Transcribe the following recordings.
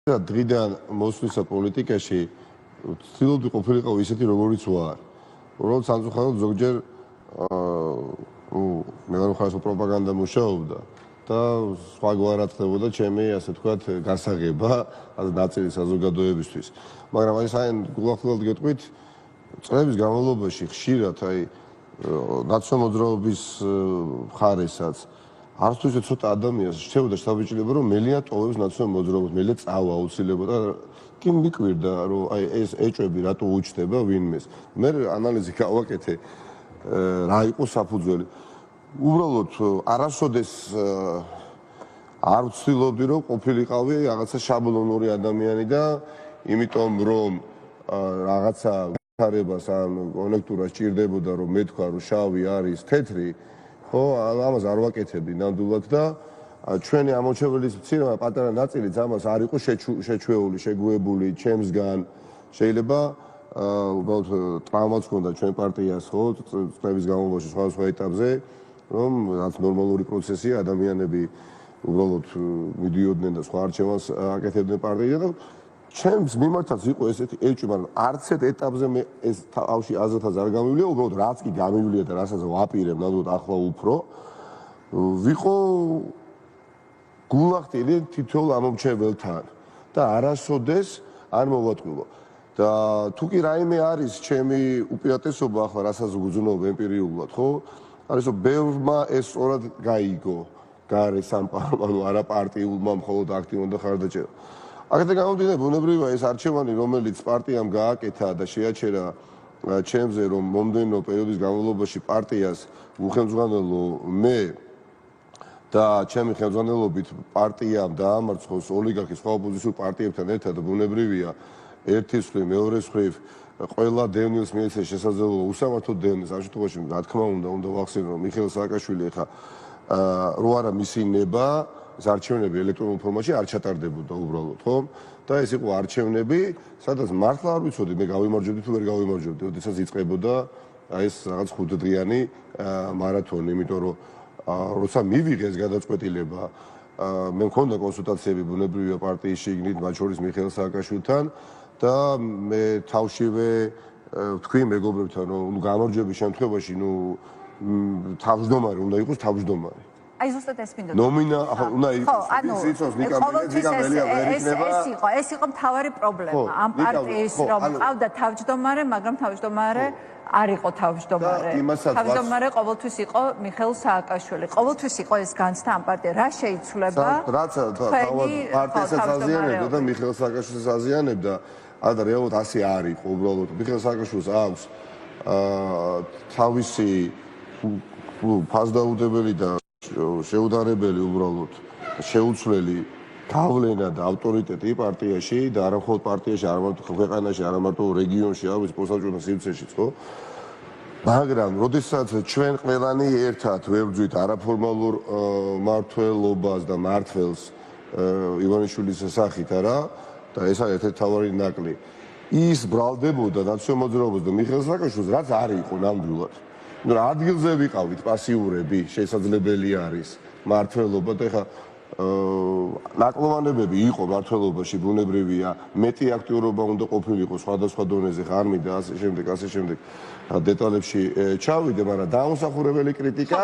დღიდან მოსვლისა პოლიტიკაში ცდილობდი ყოფილიყო ისეთი როგორიც ვარ. უბრალოდ სამწუხაროდ ზოგჯერ მე ვარ ხარისხო პროპაგანდა მუშაობდა და სხვაგვარად ხდებოდა ჩემი ასე თქვათ გასაღება ნაწილი საზოგადოებისთვის. მაგრამ აი საერთოდ გულახდილად გეტყვით წლების განმავლობაში ხშირად აი ნაციონალურ მოძრაობის მხარესაც არც თუ ცოტა ადამიანს შეეუდა შთაბეჭდილება რომ მელია ტოვებს ნაციონალურ მოძრაობას, მელია წავა აუცილებლად და კი მიკვირდა რომ აი ეს ეჭვები რატო უჩნდება ვინმეს. მე ანალიზი გავაკეთე რა იყო საფუძველი. უბრალოდ არასოდეს არ ვცდილობდი რომ ყოფილიყავი რაღაცა შაბლონური ადამიანი და იმიტომ რომ რაღაცა ხარებას ან კონექტურას ჭირდებოდა რომ მეთქვა რომ შავი არის თეთრი ხო ამას არ ვაკეთებდი ნამდვილად და ჩვენი ამორჩეველის მცირე პატარა ნაწილიც ამას არ იყო შეჩვეული, შეგუებული ჩემსგან. შეიძლება უბრალოდ ტრავმაც ჰქონდა ჩვენ პარტიას ხო წლების განმავლობაში სხვადასხვა ეტაპზე რომ რაც ნორმალური პროცესია ადამიანები უბრალოდ მიდიოდნენ და სხვა არჩევანს აკეთებდნენ პარტიიდან და ჩემს მიმართაც იყო ესეთი ეჭვი, მაგრამ არც ერთ ეტაპზე მე ეს თავში აზრთაც არ გამივიდა, უბრალოდ რაც კი გამივიდა და რასაც ვაპირებ ნამდვილად ახლა უფრო ვიყო გულახდილი თითოეულ ამომრჩეველთან და არასოდეს არ მოვატყვილო. და თუ კი რაიმე არის ჩემი უპირატესობა ახლა რასაც ვგრძნობ ემპირიულად, ხო? არის რომ ბევრმა ეს სწორად გაიგო გარე სამყარო, ანუ არა პარტიულმა მხოლოდ აქტიურმა და ხარდაჭერა. აქედან გამომდინარე, ბუნებრივია ეს არჩევანი, რომელიც პარტიამ გააკეთა და შეაჩერა ჩემზე, რომ მომდევნო პერიოდის განმავლობაში პარტიას უხელმძღვანელო მე და ჩემი ხელმძღვანელობით პარტიამ დაამარცხოს ოლიგარქის სხვა ოპოზიციურ პარტიებთან ერთად ბუნებრივია ერთის მხრივ, მეორეს მხრივ ყველა დევნილს მიეცეს შესაძლებლობა უსამართლოდ დევნილს ამ შემთხვევაში რა თქმა უნდა ვახსენო რომ მიხეილ სააკაშვილი ახლა რო არა მისი ნება ეს არჩევნები ელექტრონულ ფორმატში არ ჩატარდებოდა უბრალოდ ხო და ეს იყო არჩევნები სადაც მართლა არ ვიცოდი მე გავიმარჯვებდი თუ ვერ გავიმარჯვებდი ოდესაც იწყებოდა ეს რაღაც 5 დღიანი მარათონი იმიტომ რომ როცა მივიღე ეს გადაწყვეტილება მე მქონდა კონსულტაციები ბუნებრივია პარტიის შიგნით მათ შორის მიხეილ სააკაშვილთან და მე თავშივე ვთქვი მეგობრებთან რომ გამარჯვების შემთხვევაში თავმჯდომარე უნდა იყოს თავმჯდომარე აი ზუსტად ეს მინდოდა. ნომინა უნდა იყოს. სიცოცხლე ნიკამელია ვერ იქნება. ეს იყო მთავარი პრობლემა. ამ პარტიის რომ ყავდა თავმჯდომარე, მაგრამ თავმჯდომარე არ იყო თავმჯდომარე. თავმჯდომარე ყოველთვის იყო მიხეილ სააკაშვილი. ყოველთვის იყო ეს განცდა ამ პარტია. რა შეიცვლება? რაც პარტიასაც აზიანებდა და მიხეილ სააკაშვილს აზიანებდა. და რეალურად ასე არ იყო უბრალოდ. მიხეილ სააკაშვილს აქვს თავისი ფასდაუდებელი და შეუდარებელი უბრალოდ შეუცვლელი გავლენა და ავტორიტეტი პარტიაში და არა მხოლოდ პარტიაში, არა მარტო ქვეყანაში, არა მარტო რეგიონში, არის პოსტსაჭიროთა სივრცეშიც, ხო? მაგრამ როდესაც ჩვენ ყველანი ერთად ვებრძვით არაფორმალურ მართლობას და მართლს ივანიშვილის სახით, არა? და ეს არის ერთ-ერთი თავარი ნაკლი. ის ბრალდებოდა ნაციონალურ მოძრაობას და მიხეილ სააკაშვილს, რაც არ იყო ნამდვილად. ადგილზე ვიყავით პასიურები, შესაძლებელი არის მართლობა და ეხა ნაკლოვანებები იყო მართლობაში ბუნებრივია, მეტი აქტიურობა უნდა ყოფილიყო სხვადასხვა დონეზე, ხარ მინდა ასე შემდეგ დეტალებში ჩავიდე, მაგრამ დაუმსახურებელი კრიტიკა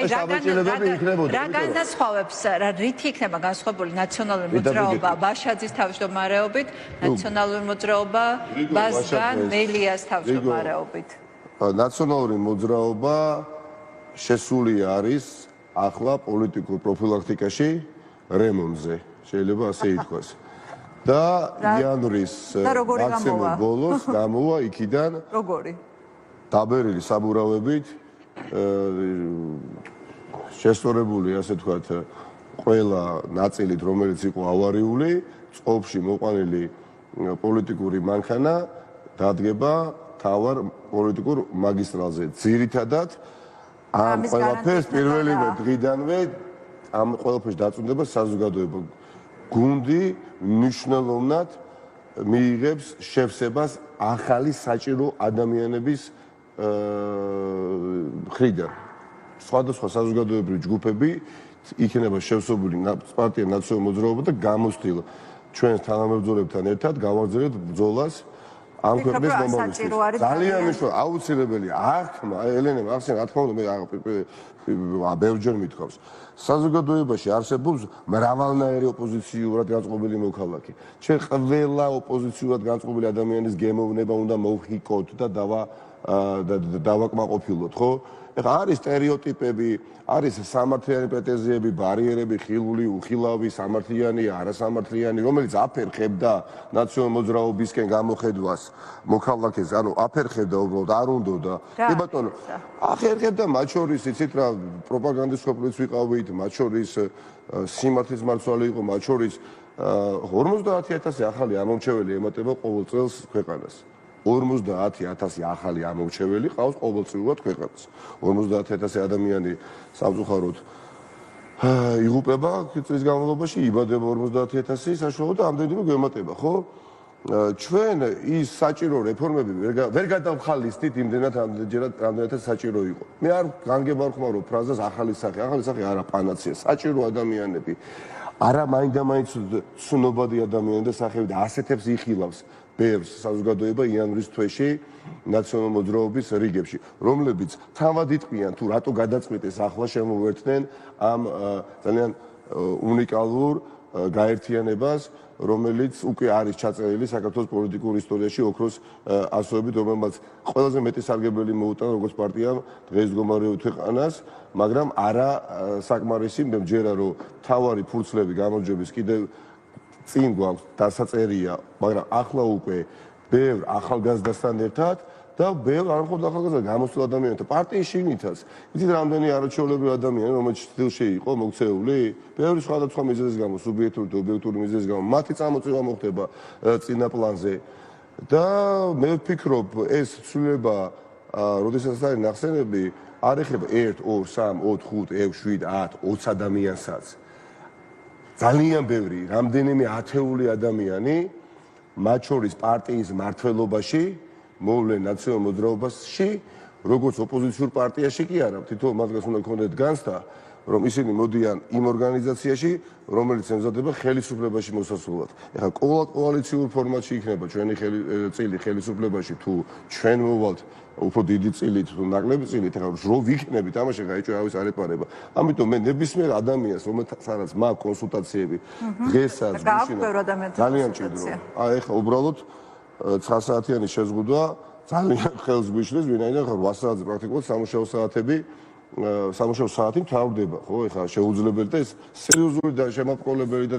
საბჭოებები იქნებოდა. რა განსხვავებს, რითი იქნება განსხვავებული ნაციონალური მოძრაობა ბაშაძის თავმჯდომარეობით, ნაციონალური მოძრაობა ბაზგან მელიას თავმჯდომარეობით? ნაციონალური მოძრაობა შესული არის ახლა პოლიტიკურ პროფილაქტიკაში რემონტზე, შეიძლება ასე ითქვას. და იანვრის მაქსიმუმ ბოლოს გამოვა იქიდან როგორი? დაბერილი საბურავებით შესწორებული, ასე ვთქვათ, ყველა ნაწილით, რომელიც იყო ავარიული, წყობში მოყვანილი პოლიტიკური მანქანა დადგება თავარ პოლიტიკურ მაგისტრალზე. ძირითადად ამ ყველაფერს პირველივე დღიდანვე ამ ყველაფერს დაწუნდება საზოგადოება. გუნდი მნიშვნელოვნად მიიღებს შევსებას ახალი საჭირო ადამიანების მხრიდან. სხვადასხვა საზოგადოებრივი ჯგუფები იქნება შევსებული პარტია ნაციონალურ მოძრაობა და გამოსtildeება. ჩვენს თანამებრძოლებთან ერთად გავაგრძელებთ ბრძოლას ამ ქვეყნის მომავლისთვის. ძალიან მნიშვნელოვანი, აუცილებელია. ახმა, ელენე, ახსენ, რა თქმა უნდა, მე ბევრჯერ მithქვავს. საზოგადოებაში არსებობს მრავალნაირი ოპოზიციურად განწყობილი მოქალაქე. ჩვენ ყველა ოპოზიციურად განწყობილი ადამიანის გემოვნება უნდა მოვხიკოთ და დავაკმაყოფილოთ, ხო? ეხლა არის სტერეოტიპები, არის სამართლიანი პრეტენზიები, ბარიერები, ხილული, უხილავი, სამართლიანი, არასამართლიანი, რომელიც აფერხებდა ნაციონალურ მოძრაობისკენ გამოხედვას მოქალაქეს, ანუ აფერხებდა უბრალოდ არ უნდოდა. კი ბატონო, ახერხებდა მათ შორის, იცით რა, პროპაგანდის სოფლიც ვიყავით, მათ შორის სიმართლის მარცვალი იყო, მათ შორის 50000 ახალი ამომრჩეველი ემატება ყოველ წელს ქვეყანას. 50000 ახალი ამორჩეველი ყავს ყოველწლიურად ქვეყანას. 50000 ადამიანი სამწუხაროდ იღუპება წლის განმავლობაში, იბადება 50000 საშუალოდ და ამდენივე გვემატება, ხო? ჩვენ ის საჭირო რეფორმები ვერ გადავხალისდით იმდენად რამდენადაც საჭირო იყო. მე არ განგებარხმარო ფრაზას ახალი სახე. ახალი სახე არა პანაცეა, საჭირო ადამიანები. არა მაინდა-მაინც ცნობადი ადამიანი და სახელი და ასეთებს იხილავს. ბევრს საზოგადოება იანვრის თვეში ნაციონალურ მოძრაობის რიგებში, რომლებიც თავად იტყვიან თუ რატო გადაწყვიტეს ახლა შემოვერთდნენ ამ ძალიან უნიკალურ გაერთიანებას, რომელიც უკვე არის ჩაწერილი საქართველოს პოლიტიკურ ისტორიაში ოქროს ასოებით, რომელმაც ყველაზე მეტი სარგებელი მოუტანა როგორც პარტიამ დღესდღეობით ქვეყანას, მაგრამ არა საკმარისი, მე მჯერა რომ თავარი ფურცლები გამარჯვების კიდევ წინ გვაქვს დასაწერია, მაგრამ ახლა უკვე ბევრ ახალგაზრდასთან ერთად და ბევრ არ მხოლოდ ახალგაზრდა გამოსულ ადამიანთან პარტიის შიგნითაც. იცით რამდენი არაჩვეულებრივი ადამიანი, რომელიც ცდილში იყო მოქცეული, ბევრი სხვადასხვა მიზეზის გამო, სუბიექტური და ობიექტური მიზეზის გამო, მათი წამოწევა მოხდება წინა პლანზე. და მე ვფიქრობ, ეს ცვლილება, როდესაც არის ნახსენები, არ ეხება 1, 2, 3, 4, 5, 6, 7, 10, 20 ადამიანსაც. ძალიან ბევრი, რამდენიმე ათეული ადამიანი, მათ შორის პარტიის მმართველობაში, მოვლენ ნაციონალურ მოძრაობაში, როგორც ოპოზიციურ პარტიაში კი არა, თითოეულ მათგანს უნდა ქონდეთ განცდა, რომ ისინი მოდიან იმ ორგანიზაციაში, რომელიც ემზადება ხელისუფლებაში მოსასვლელად. ეხლა კოალიციურ ფორმატში იქნება ჩვენი წილი ხელისუფლებაში თუ ჩვენ მოვალთ უფრო დიდი წილით თუ ნაკლები წილით, ეხლა რო ვიქნებით, ამაში გაიჭო ავის არ ეპარება. ამიტომ მე ნებისმიერ ადამიანს, რომელსაც მაქვს კონსულტაციები, დღესაც ძალიან მჭიდრო. ეხლა უბრალოდ 9 საათიანი შეზღუდვა ძალიან ხელს გვიშლის, ვინაიდან 8 საათზე პრაქტიკულად სამუშაო საათი მთავრდება, ხო? ეხლა შეუძლებელი და ეს სერიოზული და შემაბრყოლებელი და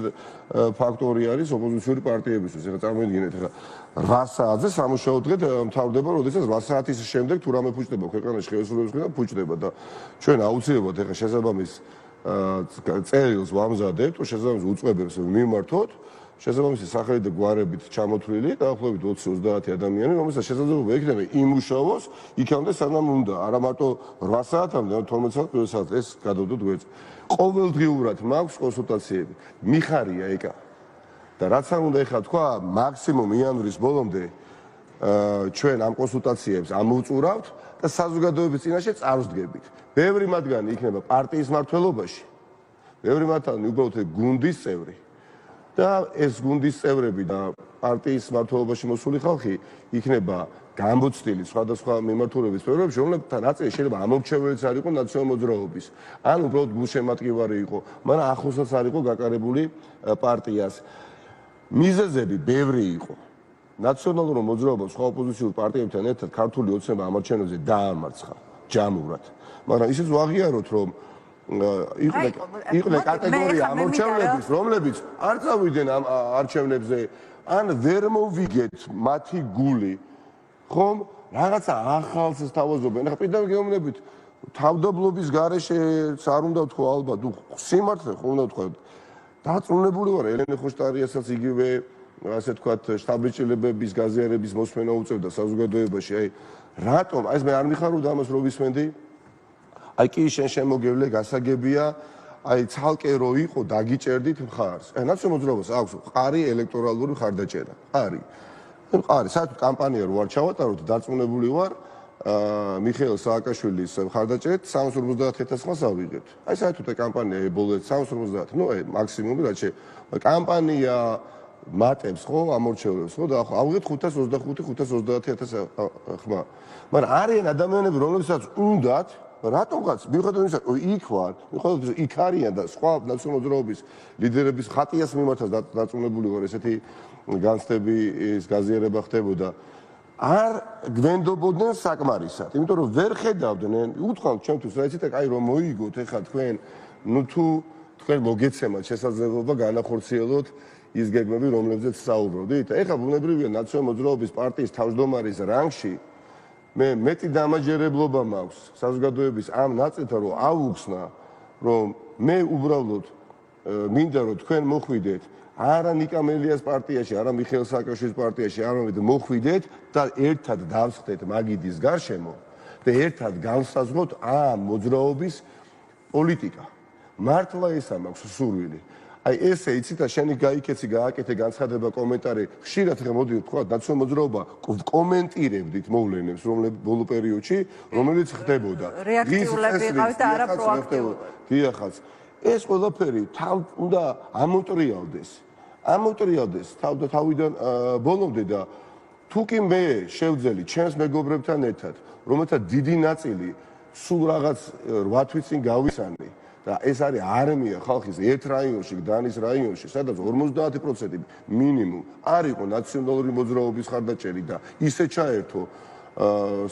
ფაქტორი არის ოპოზიციური პარტიებისთვის. ეხლა წარმოიდგინეთ, ეხლა 8 საათზე სამუშაო დღე მთავრდება, როდესაც 8 საათის შემდეგ თუ რამე ფუჭდება ქვეყანაში ხელისუფლების მხრიდან ფუჭდება და ჩვენ აუცილებლად ეხლა შესაბამის წერილს ვამზადებთ, შესაბამის უწყებებს მიმართოთ, შესაბამისი სახელი და გვარებით ჩამოთვლილი, დაახლოებით 20-30 ადამიანი, რომელსაც შესაძლებლობა ექნება იმუშაოს იქამდე სანამ უნდა, არა მარტო 8 საათამდე, 12 საათი, 1 საათი ეს გადავდოთ გვერდზე. ყოველდღიურად მაქვს კონსულტაციები. მიხარია ეკა. და რაც არ უნდა ეხლა თქვა, მაქსიმუმ იანვრის ბოლომდე ჩვენ ამ კონსულტაციებს ამოვწურავთ და საზოგადოების წინაშე წარვსდგებით. ბევრი მათგანი იქნება პარტიის მმართველობაში. ბევრი მათგანი უბრალოდ გუნდის წევრი. და ეს გუნდის წევრები და პარტიის მმართველობაში მოსული ხალხი იქნება გამოცდილი სხვადასხვა მიმართულების წევრებში, რომლებთან ნაწილი შეიძლება ამორჩეველიც არ იყო ნაციონალურ მოძრაობის, ან უბრალოდ გულშემატკივარი იყო, მაგრამ ახლოსაც არ იყო გაკარებული პარტიას. მიზეზები ბევრი იყო. ნაციონალურ მოძრაობას სხვა ოპოზიციურ პარტიებთან ერთად ქართული ოცნება ამორჩენებზე დაამარცხა ჯამურად. მაგრამ ისიც ვაღიაროთ, რომ იყვნენ კატეგორია ამორჩევლების, რომლებიც არ წავიდნენ ამ არჩევნებზე, ან ვერ მოვიგეთ მათი გული, ხომ? რაღაცა ახალს სთავაზობენ. ახლა პირდაპირ გეუბნებით, თავდაბლობის გარეშე არ უნდა თქვა ალბათ, სიმართლე ხო უნდა თქვა. დაწუნებული ვარ ელენე ხოშტარიასაც იგივე, ასე ვთქვათ, შტაბ-ბიჭებების გაზიარების მოსმენა უწევდა საზოგადოებაში. აი, რატომ? აი ეს მე არ მიხარობდა ამას რო ვისმენდი. აი კი შენ შემოგევლე გასაგებია, აი ცალკე რო იყო დაგიჭერდით მხარს. ნაციონალურ მოძრაობას აქვს მყარი ელექტორალური მხარდაჭერა. მყარი. მყარი, საერთოდ კამპანია რო არ ჩავატაროთ, დარწმუნებული ვარ, მიხეილ სააკაშვილის მხარდაჭერით 350,000 ხმას ავიღებთ. აი საერთოდ კამპანია ებოლეთ 350, ნუ აი მაქსიმუმი რაც კამპანია მატებს ხო ამორჩევლებს ხო და ავიღეთ 525-530.000 ხმა. მაგრამ არიან ადამიანები, რომლებსაც უნდათ რატომღაც მიუხედავად იმისა, რომ იქ ვარ, მიუხედავად იმისა, იქ არიან და სხვა ნაციონალური მოძრაობის ლიდერების ხატიას მიმართած დაწუნებული ვარ ესეთი განცდები ის გაზიარება ხდებოდა. არ გვენდობოდნენ საკმარისად, იმიტომ რომ ვერ ხედავდნენ, უთქვამთ ჩემთვის რა იცით, აი რომ მოიგოთ ეხლა თქვენ, ნუ თუ თქვენ მოგეცემათ შესაძლებლობა განახორციელოთ ის გეგმები, რომლებზეც საუბრობდით. ეხლა ბუნებრივია ნაციონალური მოძრაობის პარტიის თავმჯდომარის რანგში მე მეტი დამაჯერებლობა მაქვს საზოგადოების ამ ნაწილთან, რომ ავუხსნა, რომ მე უბრალოდ მინდა რომ თქვენ მოხვიდეთ არა ნიკა მელიას პარტიაში, არა მიხეილ სააკაშვილის პარტიაში, არამედ მოხვიდეთ და ერთად დავსხდეთ მაგიდის გარშემო და ერთად განსაზღვროთ ამ მოძრაობის პოლიტიკა. მართლა ესა მაქვს სურვილი. აი ესე იცით და შენი გაიქეცი გააკეთე განცხადება კომენტარი ხშირად ხე მოდიოთ თქვა ნაციონალური მოძრაობა კომენტირებდით მოვლენებს რომლებიც ბოლო პერიოდში რომელიც ხდებოდა რეაქტიულები ყავით და არა პროაქტიული დიახაც ეს ყველაფერი უნდა ამოტრიალდეს თავიდან ბოლომდე და თუ კი მე შევძელი ჩემს მეგობრებთან ერთად რომელთა დიდი ნაწილი სულ რაღაც 8 თვის წინ გავისანი და ეს არის არმია ხალხის ერთ რაიონში, გდანის რაიონში, სადაც 50% მინიმუმ არ იყო ნაციონალური მოძრაობის ხარდაჭერი და ისე ჩაერთო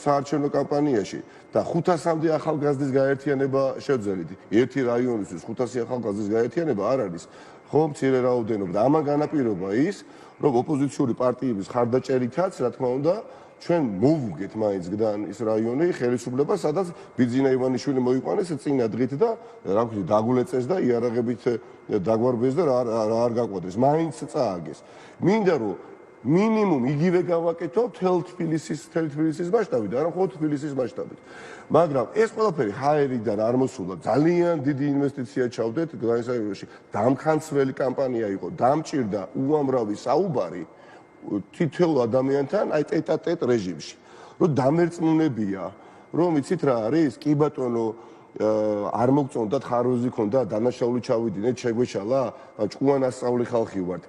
საარჩევნო კამპანიაში და 500-მდე ახალგაზრდის გაერთიანება შევძელით. ერთი რაიონისთვის 500 ახალგაზრდის გაერთიანება არ არის ხო მცირე რაოდენობა და ამან განაპირობა ის, რომ ოპოზიციური პარტიების ხარდაჭერითაც, რა თქმა უნდა, ჩვენ მოვუგეთ მაინც გდანის რაიონი ხელისუფლება, სადაც ბიძინა ივანიშვილი მოიყვანეს წინა დღით და რა ვქნა დაგულეწეს და იარაღებით დაგვარბეს და რა არ გაყვადეს. მაინც წააგეს. მინდა რომ მინიმუმ იგივე გავაკეთო მთელ თბილისის მასშტაბით, არა მხოლოდ თბილისის მასშტაბით. მაგრამ ეს ყველაფერი ჰაერიდან არ მოსულა. ძალიან დიდი ინვესტიცია ჩავდეთ გდანის რაიონში. დამხანცველი კამპანია იყო, დამჭირდა უამრავი საუბარი თითოეულ ადამიანთან აი ტეტ-ა-ტეტ რეჟიმში. რომ დამერწმუნებია, რომ იცით რა არის? კი ბატონო, არ მოგწონდათ ხარვეზი ქონდა, დანაშაული ჩავიდინეთ, შეგვეშალა, ჭკუანასწავლი ხალხი ვართ.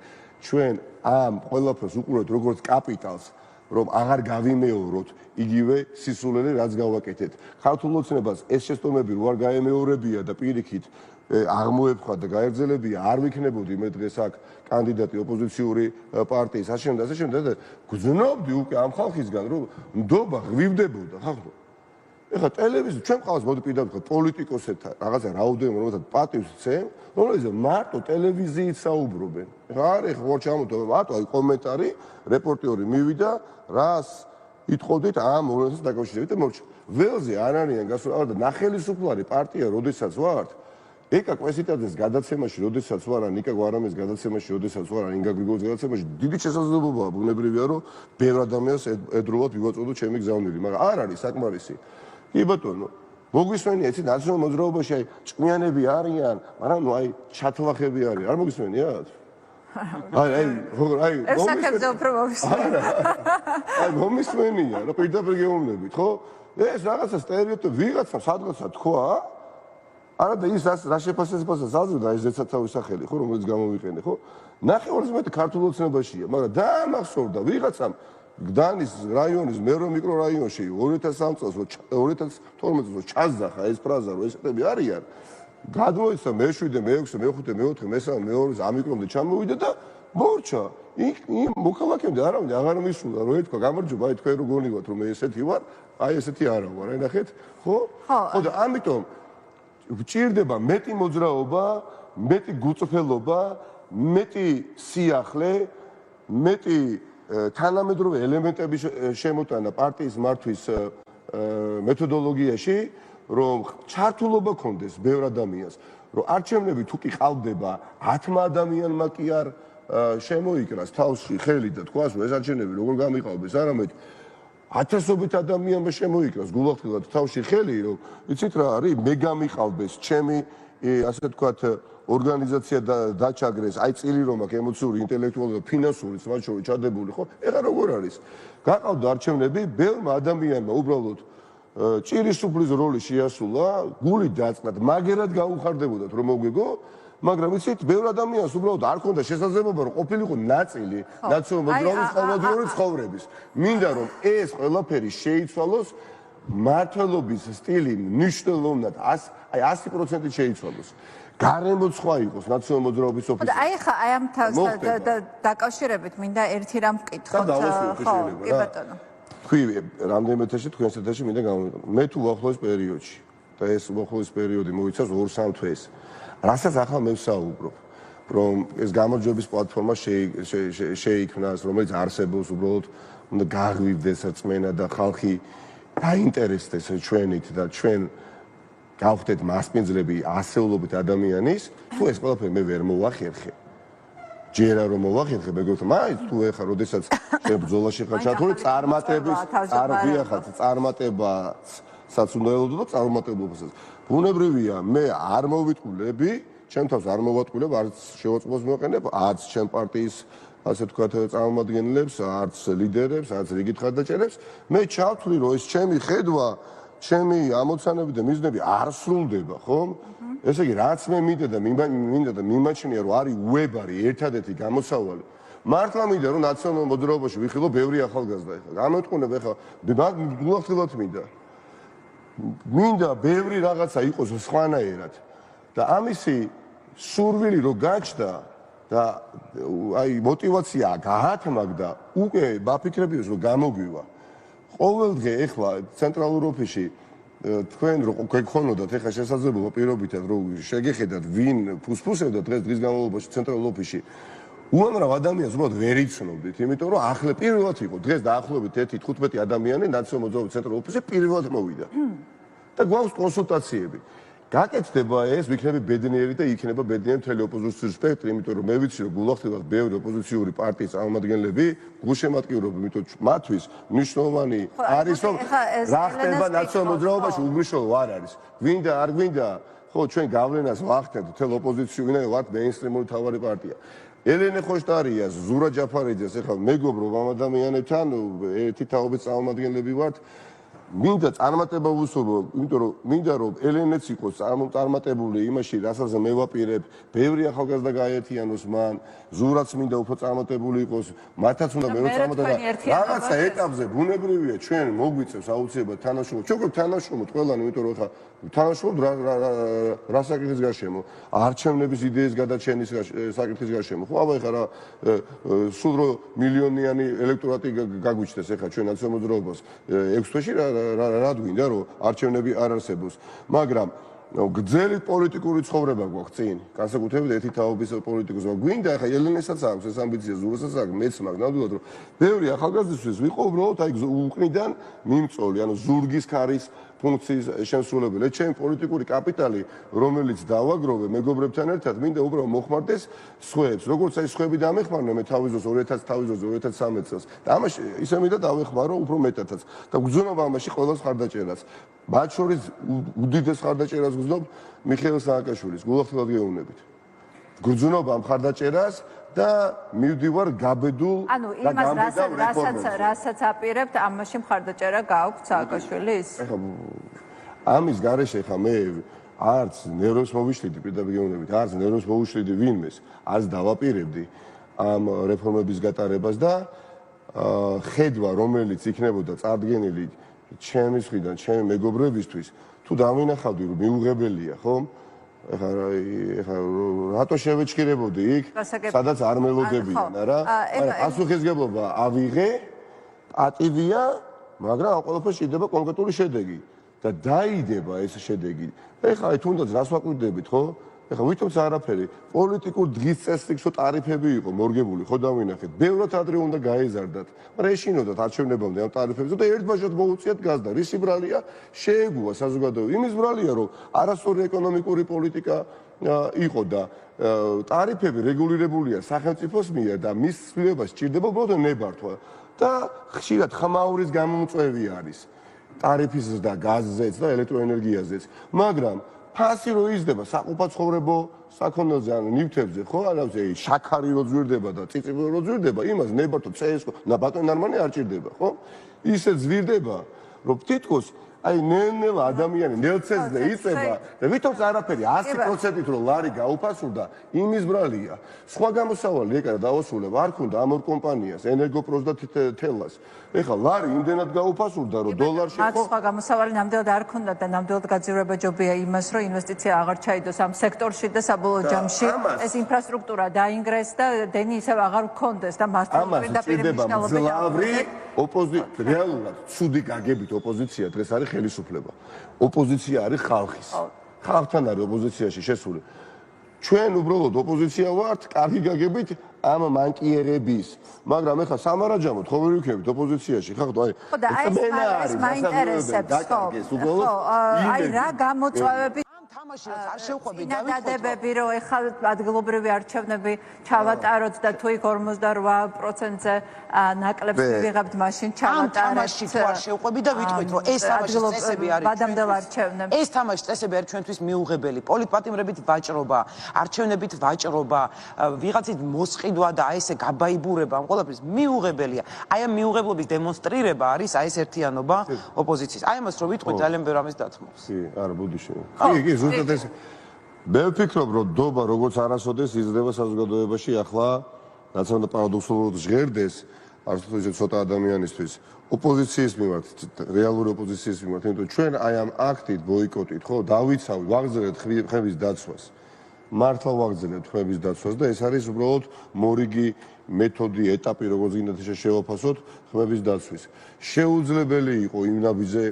ჩვენ ამ ყველაფერს უყურებთ როგორც კაპიტალს, რომ აღარ გავიმეოროთ იგივე სისულელე, რაც გავაკეთეთ. ქართულ ოცნებას ეს შეცდომები რო არ გაემეორებია და პირიქით აღმოეფხვა და გაერძელებია, არ ვიქნებოდი მე დღეს აქ კანდიდატი ოპოზიციური პარტიის აშენდა და გძნობდი უკვე ამ ხალხისგან, რომ ნდობა ღვივდებოდა ხალხო. ეხლა ტელევიზია ჩვენ ყავს მოდი პირდაპირ ვთქვა პოლიტიკოსებთან რაღაცა რაოდენობა რომელსაც პატივს ცემ, რომელიც მარტო ტელევიზიით საუბრობენ. ეხლა არის ხო ჩამოთო მარტო აი კომენტარი, რეპორტიორი მივიდა, რას ითხოვდით ამ მოვლენას დაკავშირებით და მორჩა. ველზე არ არიან გასულა და ნახელისუფლარი პარტია როდესაც ვართ ეკა კვესიტაძეს გადაცემაში, როდესაც ვარ, ნიკა გვარამეს გადაცემაში, როდესაც ვარ, ინგა გრიგოლის გადაცემაში, დიდი შესაძლებლობაა ბუნებრივია, რომ ბევრ ადამიანს ედრულად ვივაწოდო ჩემი გზავნილი, მაგრამ არ არის საკმარისი. კი ბატონო, მოგვისმენია, იცით, ნაციონალურ მოძრაობაში აი ჭკვიანები არიან, მაგრამ ნუ აი ჩათლახები არის, არ მოგისმენიათ? აი, ესაკებზე უფრო მომისმენია. აი, მომისმენია, რა პირდაპირ გეუბნებით, ხო? ეს რაღაცა სტერეოტიპი ვიღაცამ სადღაცა თქვა არა და ის რა შეფასებასაც აზრდა ეს ზეცათავის სახელი ხო რომელიც გამოვიყენე ხო ნახევარზე მეტი ქართულ ოცნებაშია მაგრამ დაამახსოვრდა ვიღაცამ გდანის რაიონის მერო მიკრორაიონში 2003 წელს 2012 წელს ჩაზახა ეს ფრაზა რომ ესეთები არიან გადმოიცა მე7, მე6, მე5, მე4, მე3, მე2 ამ მიკრომდე ჩამოვიდა და მორჩა იმ მოქალაქემდე არავინ აღარ მისულა რომ ეთქვა გამარჯობა აი თქვენ როგორი ვართ რომ ესეთი ვარ აი ესეთი არა ვარ აი ნახეთ ხო ხო და ამიტომ გვჭირდება მეტი მოძრაობა, მეტი გუწფელობა, მეტი სიახლე, მეტი თანამედროვე ელემენტების შემოტანა პარტიის მართვის მეთოდოლოგიაში, რომ ჩართულობა კონდეს ბევრ ადამიანს, რომ არჩევნები თუ კი ყალბდება 10 ადამიანმა კი არ შემოიკრას თავში ხელი და თქვას, რომ ეს არჩევნები როგორ გამიყალბეს, არამედ 1000-ობით ადამიანმა შემოიკრას გულახდილად თავში ხელი, რომ იცით რა არის, მე გამიყალბეს ჩემი ასე ვთქვათ ორგანიზაცია დაჩაგრეს, აი წილი რომ აქვს ემოციური, ინტელექტუალური და ფინანსური მათ შორის ჩადებული, ხო? ეხლა როგორ არის? გაყავდა არჩევნები, ბევრმა ადამიანმა უბრალოდ ჭირის სუფლის როლი შეასრულა, გული დაწყნათ, მაგერად გაუხარდებოდათ რომ მოგვიგო მაგრამ იცით, ბევრ ადამიანს უბრალოდ არ ქონდა შესაძლებლობა რომ ყოფილიყო ნაწილი ნაციონალური მოძრაობის ყოველდღიური ცხოვრების. მინდა რომ ეს ყველაფერი შეიცვალოს, მართლობის სტილი მნიშვნელოვნად 100% შეიცვალოს. გარემოც სხვა იყოს ნაციონალური მოძრაობის ოფისი. აი ხა აი ამ დაკავშირებით მინდა ერთი რამ ვკითხოთ. ხო, კი ბატონო. თქვი რამდენიმე ეთერში თქვენს ეთერში მინდა გამოვიდო. მე თუ უახლოეს პერიოდში და ეს უახლოეს პერიოდი მოიცავს 2-3 თვეს. რასაც ახლა მე ვსაუბრობ, რომ ეს გამარჯვების პლატფორმა შეიქმნას, რომელიც არსებობს, უბრალოდ უნდა გაღვივდეს რწმენა და ხალხი დაინტერესდეს ჩვენით და ჩვენ გავხდეთ მასპინძლები ასეულობით ადამიანის, თუ ეს ყველაფერი მე ვერ მოვახერხე. ჯერა რომ მოვახერხე, მეგობრებო, მაინც თუ ეხა როდესაც ჩვენ ბრძოლაში ხარ ჩართული, წარმატებასაც უნდა ელოდო და წარმატებობასაც. ბუნებრივია, მე არ მოვიტყულები, ჩემ თავს არ მოვატყულებ, არც შევაწყობას მოვაყენებ, არც ჩემ პარტიის ასე ვთქვათ, წარმომადგენლებს, არც ლიდერებს, არც რიგით ხარდაჭერებს. მე ჩავთვლი, რომ ეს ჩემი ხედვა, ჩემი ამოცანები და მიზნები არ სრულდება, ხო? ესე იგი, რაც მე მინდა და მიმაჩნია, რომ არის უებარი ერთადერთი გამოსავალი. მართლა მინდა, რომ ნაციონალურ მოძრაობაში ვიხილო ბევრი ახალგაზრდა ეხლა. გამოტყუნებ ეხლა, გულახდილად მინდა ბევრი რაღაცა იყოს სხვანაირად. და ამისი სურვილი რო გაჩნდა და აი мотиваცია გაათმაგდა, უკვე მაფიქრებიოს რომ გამოგვივა. ყოველდღე ეხლა ცენტრალურ ოფისში თქვენ რო გქონოდათ ეხლა შესაძლებლობა პირობითად რომ შეგეხედათ ვინ ფუსფუსებდა დღის განმავლობაში ცენტრალურ ოფისში. უამრავ ადამიანს უბრალოდ ვერ იცნობდით, იმიტომ რომ ახლა პირველად იყო დღეს დაახლოებით 1-15 ადამიანი ნაციონალურ მოძრაობის ცენტრალურ ოფისში პირველად მოვიდა. და გვაქვს კონსულტაციები. გაკეთდება ეს, ვიქნები ბედნიერი და იქნება ბედნიერი მთელი ოპოზიციის სპექტრი, იმიტომ რომ მე ვიცი რომ გულახდილად ბევრი ოპოზიციური პარტიის წარმომადგენლები გულშემატკივრობენ, იმიტომ რომ მათთვის მნიშვნელოვანი არის რომ რა ხდება ნაციონალურ მოძრაობაში უგმიშოლო არ არის. გვინდა არ გვინდა, ხო ჩვენ გავლენას ვახდენთ მთელ ოპოზიცію, ვინაიდან ვართ მეინსტრიმული თავარი პარტია. ელენე ხოშტარიას, ზურა ჯაფარიძეს ეხლა მეგობრობ ამ ადამიანებთან, ერთი თაობის წარმომადგენლები ვართ. მინდა წარმატება ვუსურვო, იმიტომ რომ მინდა რომ ელენეც იყოს წარმატებული იმაში, რასაც მე ვაპირებ, ბევრი ახალგაზრდა გააერთიანოს მან, ზურაც მინდა უფრო წარმატებული იყოს, მათაც უნდა მე რომ წარმატება. რაღაცა ეტაპზე ბუნებრივია, ჩვენ მოგვიწევს აუცილებლად თანაშრომლობა. ჩვენ გვაქვს თანაშრომლობთ ყველანი, იმიტომ რომ ხა თანაშრომლობთ რა საკითხის გარშემო, არჩევნების იდეის გადაჩენის საკითხის გარშემო. ხო, აბა ეხლა რა სულ რო მილიონიანი ელექტორატი გაგვიჩნდეს ეხლა ჩვენ ნაციონალურ მოძრაობას 6 თვეში რა გვინდა რომ არჩევნები არ არსებობს, მაგრამ გრძელი პოლიტიკური ცხოვრება გვაქვს წინ, განსაკუთრებით ერთი თაობის პოლიტიკოს გვინდა, ახლა ელენესაც აქვს ეს ამბიცია, ზურასაც აქვს, მეც მაქვს, ნამდვილად რომ ბევრი ახალგაზრდისთვის ვიყო უბრალოდ აი უკნიდან მიმწოლი, ანუ ზურგის ქარის ფუნქციის შემსრულებელი. ჩემი პოლიტიკური კაპიტალი, რომელიც დავაგროვე მეგობრებთან ერთად, მინდა უბრალოდ მოხმარდეს სხვებს. როგორც აი სხვები დამეხმარნენ მე თავის დროს 2013 წელს და ამაში ისე მინდა დავეხმარო უფრო მეტადაც. და გძნობ ამაში ყველას ხარდაჭერას. მათ შორის უდიდეს ხარდაჭერას გძნობ მიხეილ სააკაშვილის, გულახდილად გეუბნებით. გძნობ ამ ხარდაჭერას და მივდივარ გაბედულ ანუ იმას რასაც აპირებთ, ამაში მხარდაჭერა გააქვთ სააკაშვილის? ამის გარეშე ხა მე არც ნერვებს მოვიშლიდი პირდაპირ გეუბნებით, არც ნერვებს მოვიშლიდი ვინმეს, არც დავაპირებდი ამ რეფორმების გატარებას და ხედვა რომელიც იქნებოდა წარდგენილი ჩემი მხრიდან, ჩემი მეგობრებისთვის, თუ დავინახავდი რომ მიუღებელია, ხო? ეხლა რატო შევეჩქირებოდი იქ, სადაც არ მელოდებიან, არა? პასუხისგებლობა ავიღე, პატივია, მაგრამ ამ ყველაფერს შეიძლება კონკრეტული შედეგი და დაიდება ეს შედეგი. ეხლა აი თუნდაც რას ვაკვირდებით, ხო? ეხლა ვითომც არაფერი, პოლიტიკურ დღის წესრიგსო ტარიფები იყო მორგებული, ხო დავინახეთ. ბევრად ადრე უნდა გაეზარდათ, მაგრამ ეშინოდათ არჩევნებამდე ამ ტარიფებზე და ერთბაშად მოუწიათ გაზდა. რის ბრალია შეეგუა საზოგადოება. იმის ბრალია, რომ არასწორი ეკონომიკური პოლიტიკა იყო და ტარიფები რეგულირებულია სახელმწიფოს მიერ და მის ცვლილებას სჭირდება უბრალოდ ნებართვა და ხშირად ხმაურის გამომწვევი არის ტარიფის და გაზზეც და ელექტროენერგიაზეც, მაგრამ ფასი რო იზრდება საყოფაცხოვრებო საქონელზე ან ნივთებზე, ხო, არამზე შაქარი რო ზვირდება და წიწიფი რო ზვირდება, იმას ნებართვა წესო, ბატონი ნარმანი არ ჭირდება, ხო? ისე ზვირდება, რომ თითქოს აი ნელ-ნელა ადამიანი ნელცეზე იწება და ვითომც არაფერი 100%-ით რომ ლარი გაუფასურდა, იმის ბრალია. სხვა გამოსავალი ეკარა დავასრულებ, არ ქონდა ამ ორ კომპანიას, ენერგოპროს და თელას. ეხლა ლარი იმდენად გაუფასურდა, რომ დოლარში ხო სხვა გამოსავალი ნამდვილად არ ქონდა და ნამდვილად გაძირება ჯობია იმას, რომ ინვესტიცია აღარ ჩაიდოს ამ სექტორში და საბოლოო ჯამში ეს ინფრასტრუქტურა დაინგრეს და დენი ისევ აღარ გქონდეს და მასთან პირდაპირ მნიშვნელობა ოპოზიცია რეალურად ცუდი გაგებით ოპოზიცია დღეს არის ხელისუფლება. ოპოზიცია არის ხალხის. ხალხთან არის ოპოზიციაში შესული. ჩვენ უბრალოდ ოპოზიცია ვართ, კარგი გაგებით ამ მანკიერების. მაგრამ ეხლა სამარაჯამოდ ხო ვერ ვიქნებით ოპოზიციაში, ხახტო, აი ეს მაინტერესებს, ხო, აი რა გამოწვევები თამაში არ შევყვები დადებები რომ ეხლა ადგილობრივი არჩევნები ჩავატაროთ და თუ იქ 48%-ზე ნაკლებს ვიღებთ მაშინ ჩავატარეთ. თამაში თუ არ შევყვები და ვიტყვით რომ ეს თამაშის წესები არის ბადამდელ არჩევნებს. ეს თამაშის წესები არის ჩვენთვის მიუღებელი. პოლიტპატიმრებით ვაჭრობა, არჩევნებით ვაჭრობა, ვიღაცით მოსყიდვა და აი ესე გაბაიბურება ამ ყველაფრის მიუღებელია. აი ამ მიუღებლობის დემონსტრირება არის აი ეს ერთიანობა ოპოზიციის. აი ამას რომ ვიტყვით ძალიან ბევრ ამის დათმობს. კი, არა, ბუდიში. კი, ზუსტად ეს მე ვფიქრობ რომ დობა როგორც არასოდეს იზრდება საზოგადოებაში ახლა რაც უნდა პარადოქსულად ჟღერდეს არასოდეს ცოტა ადამიანისთვის ოპოზიციის მიმართ რეალური ოპოზიციის მიმართ იმიტომ ჩვენ აი ამ აქტით ბოიკოტით ხო დავიცავთ ვაგრძელებთ ხმების დაცვას მართლა ვაგრძელებთ ხმების დაცვას და ეს არის უბრალოდ მორიგი მეთოდი ეტაპი როგორც გინდათ შევაფასოთ ხმების დაცვის შეუძლებელი იყო იმ ნაბიჯზე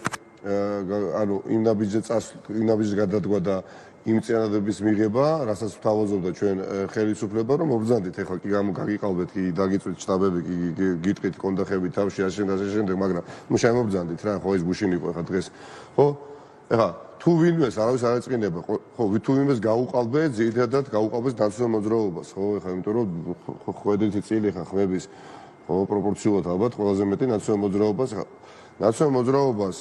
ანუ იმ ნაბიჯზე გადადგა და იმ წინადადების მიღება, რასაც ვთავაზობდა ჩვენ ხელისუფლება, რომ მობრძანდით, ეხლა კი გაგიყალბეთ, კი დაგიწვით შტაბები, კი გიტყვით კონდახები თავში ასე შემდეგ, მაგრამ ნუ შემობრძანდით რა, ხო ეს გუშინ იყო ეხლა დღეს. ხო? ეხლა თუ ვინმეს არავის არ ეწყინება, ხო, თუ ვინმეს გაუყალბეთ, ძირითადად გაუყალბეს ნაციონალურ მოძრაობას, ხო, ეხლა იმიტომ რომ ხვედრითი წილი ხა ხმების ხო პროპორციულად ალბათ ყველაზე მეტი ნაციონალურ მოძრაობას, ნაციონალურ მოძრაობას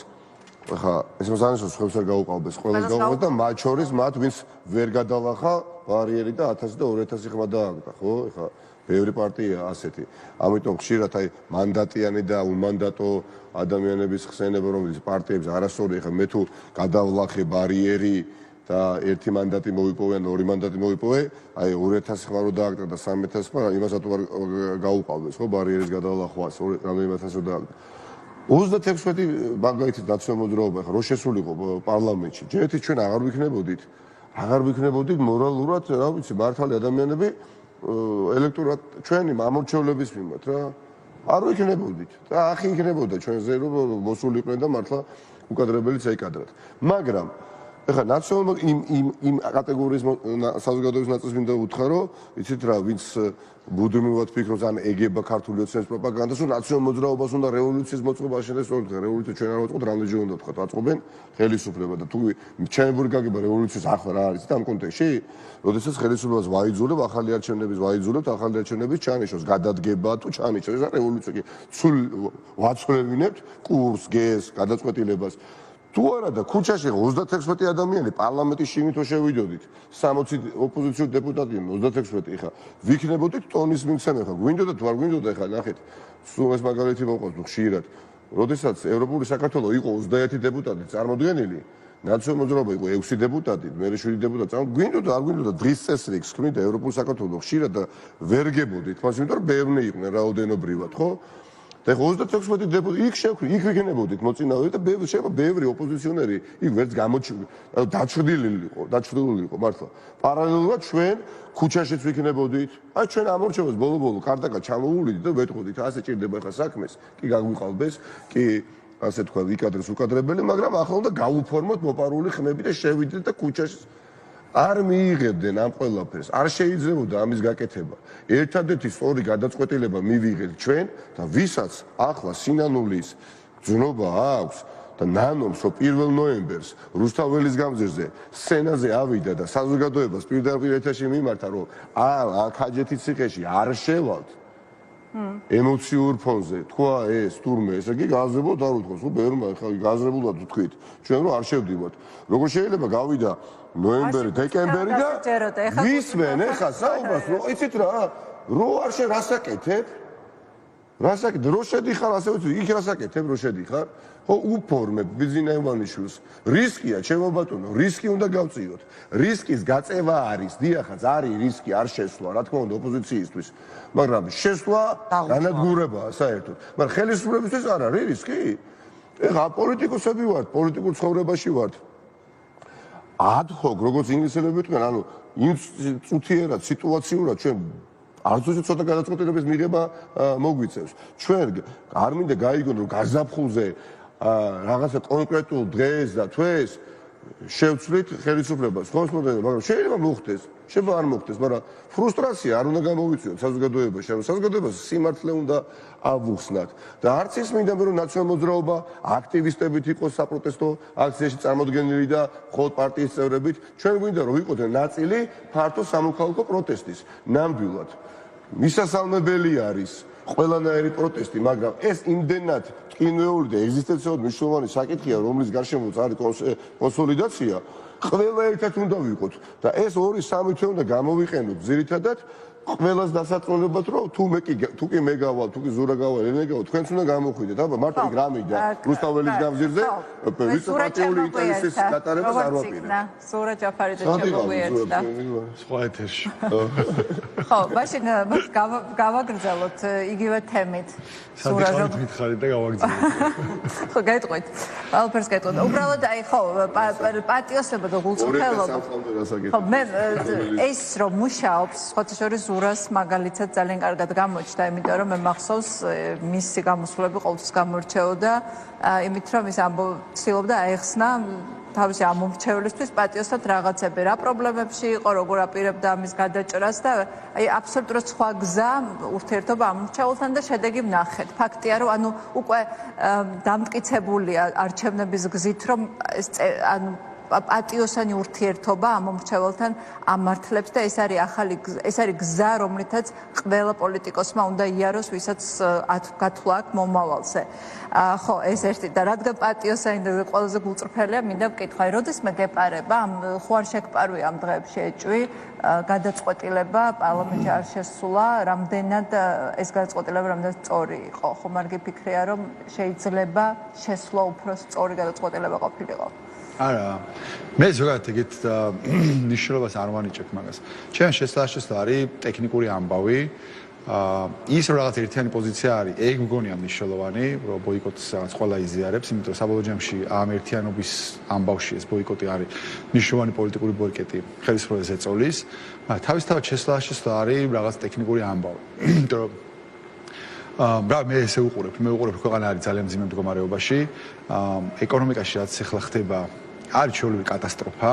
ახლა ეს მოსანიშნოს ხმებს არ გაუყალბეს, ყველას გაუყალბეს და მათ შორის მათ ვინც ვერ გადალახა ბარიერი და 1000 და 2000 ხმა დააგდა, ხო? ახლა ბევრი პარტია ასეთი. ამიტომ ხშირად აი მანდატიანი და უმანდატო ადამიანების ხსენება, რომელიც პარტიებს არასწორი, ახლა მე თუ გადავლახე ბარიერი და ერთი მანდატი მოვიპოვე, ან ორი მანდატი მოვიპოვე, აი 2000 ხმა რო დააგდა და 3000 ხმა, იმასაც არ გაუყალბეს, ხო? ბარიერის გადალახვას, რამდენიმე 1000 რო დააგდა. 36 მაგალითად ნაციონალურ მოძრაობა ხო რო შესულიყო პარლამენტში. ჯერეთი ჩვენ აღარ ვიქნებოდით მორალურად, რა ვიცი, მართალი ადამიანები ელექტორატ ჩვენი ამორჩევლების მიმართ რა. არ ვიქნებოდით. და ახი იქნებოდა ჩვენზე რომ მოსულიყვნენ და მართლა უკადრებელიც ეიკადრათ. მაგრამ ეხლა ნაციონალურ იმ კატეგორიის საზოგადოების ნაწილს მინდა უთხრა, რომ იცით რა, ვინც ბუდმივად ფიქრობს ან ეგება ქართული ოცნების პროპაგანდას, რომ ნაციონალურ მოძრაობას უნდა რევოლუციის მოწყობა შედეს, სწორედ რევოლუცია ჩვენ არ ვაწყობთ, რამდენჯერ უნდა ვთქვათ, ვაწყობენ ხელისუფლება და თუ ჩემებური გაგება რევოლუციის ახლა რა არის ამ კონტექსტში, როდესაც ხელისუფლებას ვაიძულებ, ახალი არჩევნების ვაიძულებთ, ახალი არჩევნების ჩანიშნოს, გადადგება თუ ჩანიშნოს, ეს არის რევოლუცია კი. სულ ვაცვლევინებთ კურსს, გეს, გადაწყვეტილებას. თუ არა და ქუჩაში 36 ადამიანი პარლამენტის შიგნით შევიდოდით 60 ოპოზიციური დეპუტატი 36 ხა ვიქნებოდით ტონის მიცემე ხა გვინდოდა თუ არ გვინდოდა ხა ნახეთ სულ ეს მაგალითი მოყავს ხშირად როდესაც ევროპული საქართველოს იყო 21 დეპუტატი წარმოდგენილი ნაციონალურ მოძრაობა იყო 6 დეპუტატი მე 7 დეპუტატი გვინდოდა არ გვინდოდა დღის წესრიგს ხმით ევროპულ საქართველოს ხშირად და ვერ გებოდით მას იმიტომ რომ ბევრი იყვნენ რაოდენობრივად ხო და 36 დეპუტატი იქ შევხვი, იქ ვიქნებოდით მოწინავე და ბევრი ოპოზიციონერი იქ ვერც დაჩრდილილი იყო მართლა. პარალელურად ჩვენ ქუჩაშიც ვიქნებოდით. აი ჩვენ ამორჩევას ბოლო-ბოლო კარტაკა ჩამოვულიდით და ვეთყოდით, ასე ჭირდება ხა საქმეს, კი გაგვიყალბეს, კი ასე თქვა ვიკადრეს უკადრებელი, მაგრამ ახლა უნდა გავუფორმოთ მოპარული ხმები და შევიდეთ და ქუჩაში არ მიიღებდნენ ამ ყველაფერს. არ შეიძლებოდა ამის გაკეთება. ერთადერთი სწორი გადაწყვეტილება მივიღეთ ჩვენ და ვისაც ახლა სინანულის ძნობა აქვს და ნანობს რომ 1 ნოემბერს რუსთაველის გამზირზე სცენაზე ავიდა და საზოგადოებას პირდაპირ ეთერში მიმართა რომ ხაჯეთის ციხეში არ შევალთ ემოციურ ფონზე თქვა ეს თურმე ესე იგი გააზრებულად არ უთქვას ხო ბევრმა ხა გააზრებულად ვთქვით ჩვენ რომ არ შევდივართ როგორ შეიძლება გავიდა ნოემბერი დეკემბერი და ვისმენ ეხა საუბარს რომ იცით რა რო არ რასაკეთებ რასაკეთ რო შედიხარ ასე ვიცი იქ რასაკეთებ რო შედიხარ ხო უფორმებ ბიზნეს ევანიშვილს რისკია ჩემო ბატონო რისკი უნდა გავწიოთ რისკის გაწევა არის დიახაც არის რისკი არ შესვლა რა თქმა უნდა ოპოზიციისთვის მაგრამ შესვლა განადგურებაა საერთოდ მაგრამ ხელისუფლებისთვის არ არის რისკი ეხლა პოლიტიკოსები ვართ პოლიტიკურ ცხოვრებაში ვართ ad hoc როგორც ინგლისელები ვიტყვიან ანუ წუთიერად სიტუაციურად ჩვენ არც უცებ ცოტა გადაწყვეტილების მიღება მოგვიწევს ჩვენ არ მინდა გაიგონ რომ გაზაფხულზე რაღაცა კონკრეტულ დღეს და თვეს შევცვლით ხელისუფლებას ხო მაგრამ შეიძლება მოხდეს შეიძლება არ მოხდეს მაგრამ ფრუსტრაცია არ უნდა გამოვიწვიოთ საზოგადოებაში ანუ საზოგადოებას სიმართლე უნდა ავუხსნათ და არც ის მინდა რომ ნაციონალ მოძრაობა აქტივისტებით იყოს საპროტესტო აქციაში წარმოდგენილი და მხოლოდ პარტიის წევრებით ჩვენ გვინდა რომ ვიყოთ ნაწილი ფართო სამოქალაქო პროტესტის ნამდვილად მისასალმებელი არის ყველანაირი პროტესტი, მაგრამ ეს იმდენად ტკინვეული და ეგზისტენციურად მნიშვნელოვანი საკითხია, რომლის გარშემოც არის კონსოლიდაცია, ყველა ერთად უნდა ვიყოთ და ეს 2-3 თვე უნდა გამოვიყენოთ ძირითადად ყველას დასაწყობად რომ თუ კი მე გავალ, თუ კი ზურა გავალ, ელენე გავალ, თქვენც უნდა გამოხვიდეთ. აბა მარტო იქ რა მიდია რუსთაველის გამზირზე ვიწროპატიული ინტერესის გატარებას არ ვაპირებ. ზურა ჯაფარიძე შემოგვიერთდა. სხვა ეთერში. ხო, მაშინ გავაგრძელოთ იგივე თემით. ზურა როგორ მითხარით და გავაგრძელოთ. ხო, გაიტყვით. ყველაფერს გაიტყვით. უბრალოდ აი ხო, პატიოსება და გულწრფელობა. ხო, მე ეს რომ მუშაობს, ხოთი შორის ზურას მაგალითად ძალიან კარგად გამოჩნდა, იმიტომ რომ მე მახსოვს მისი გამოსვლები ყოველთვის გამორჩეოდა, იმით რომ ის ცდილობდა აეხსნა თავისი ამომრჩევლისთვის პატიოსად რაღაცები, რა პრობლემებში იყო, როგორ აპირებდა ამის გადაჭრას და აი აბსოლუტურად სხვა გზა ურთიერთობა ამომრჩევლთან და შედეგი ვნახეთ. ფაქტია, რომ ანუ უკვე დამტკიცებულია არჩევნების გზით, რომ ანუ პატიოსანი ურთიერთობა ამომრჩეველთან ამართლებს და ეს არის გზა, რომლითაც ყველა პოლიტიკოსმა უნდა იაროს, ვისაც გათვლა აქვს მომავალზე. ხო, ეს ერთი და რადგან პატიოსანი და ყველაზე გულწრფელია, მინდა ვკითხო, აი როდის მე გეპარება, ხო არ შეგპარვი ამ დღეებში ეჭვი, გადაწყვეტილება პარლამენტში არ შესულა, რამდენად ეს გადაწყვეტილება რამდენად სწორი იყო. ხო, არ გიფიქრია, რომ შეიძლება შესვლა უფრო სწორი გადაწყვეტილება ყოფილიყო. არა, მე ზოგადად ეგეთ ნიშნულობას არ ვანიჭებ მაგას. ჩემ შესაძლოა არის ტექნიკური ამბავი. ის რომ რაღაც ერთიანი პოზიცია არის, ეგ მგონია მნიშვნელოვანი, რომ ბოიკოტს რაღაც ყველა იზიარებს, იმიტომ რომ საბოლოო ჯამში ამ ერთიანობის ამბავში ეს ბოიკოტი არის მნიშვნელოვანი პოლიტიკური ბოიკოტი ხელისუფლების ეწოლის. მაგრამ თავისთავად შესაძლოა არის რაღაც ტექნიკური ამბავი. იმიტომ რომ მე ესე ვუყურებ ქვეყანა არის ძალიან მძიმე მდგომარეობაში. ეკონომიკაში რაც ახლა ხდება არის ჩვეული კატასტროფა.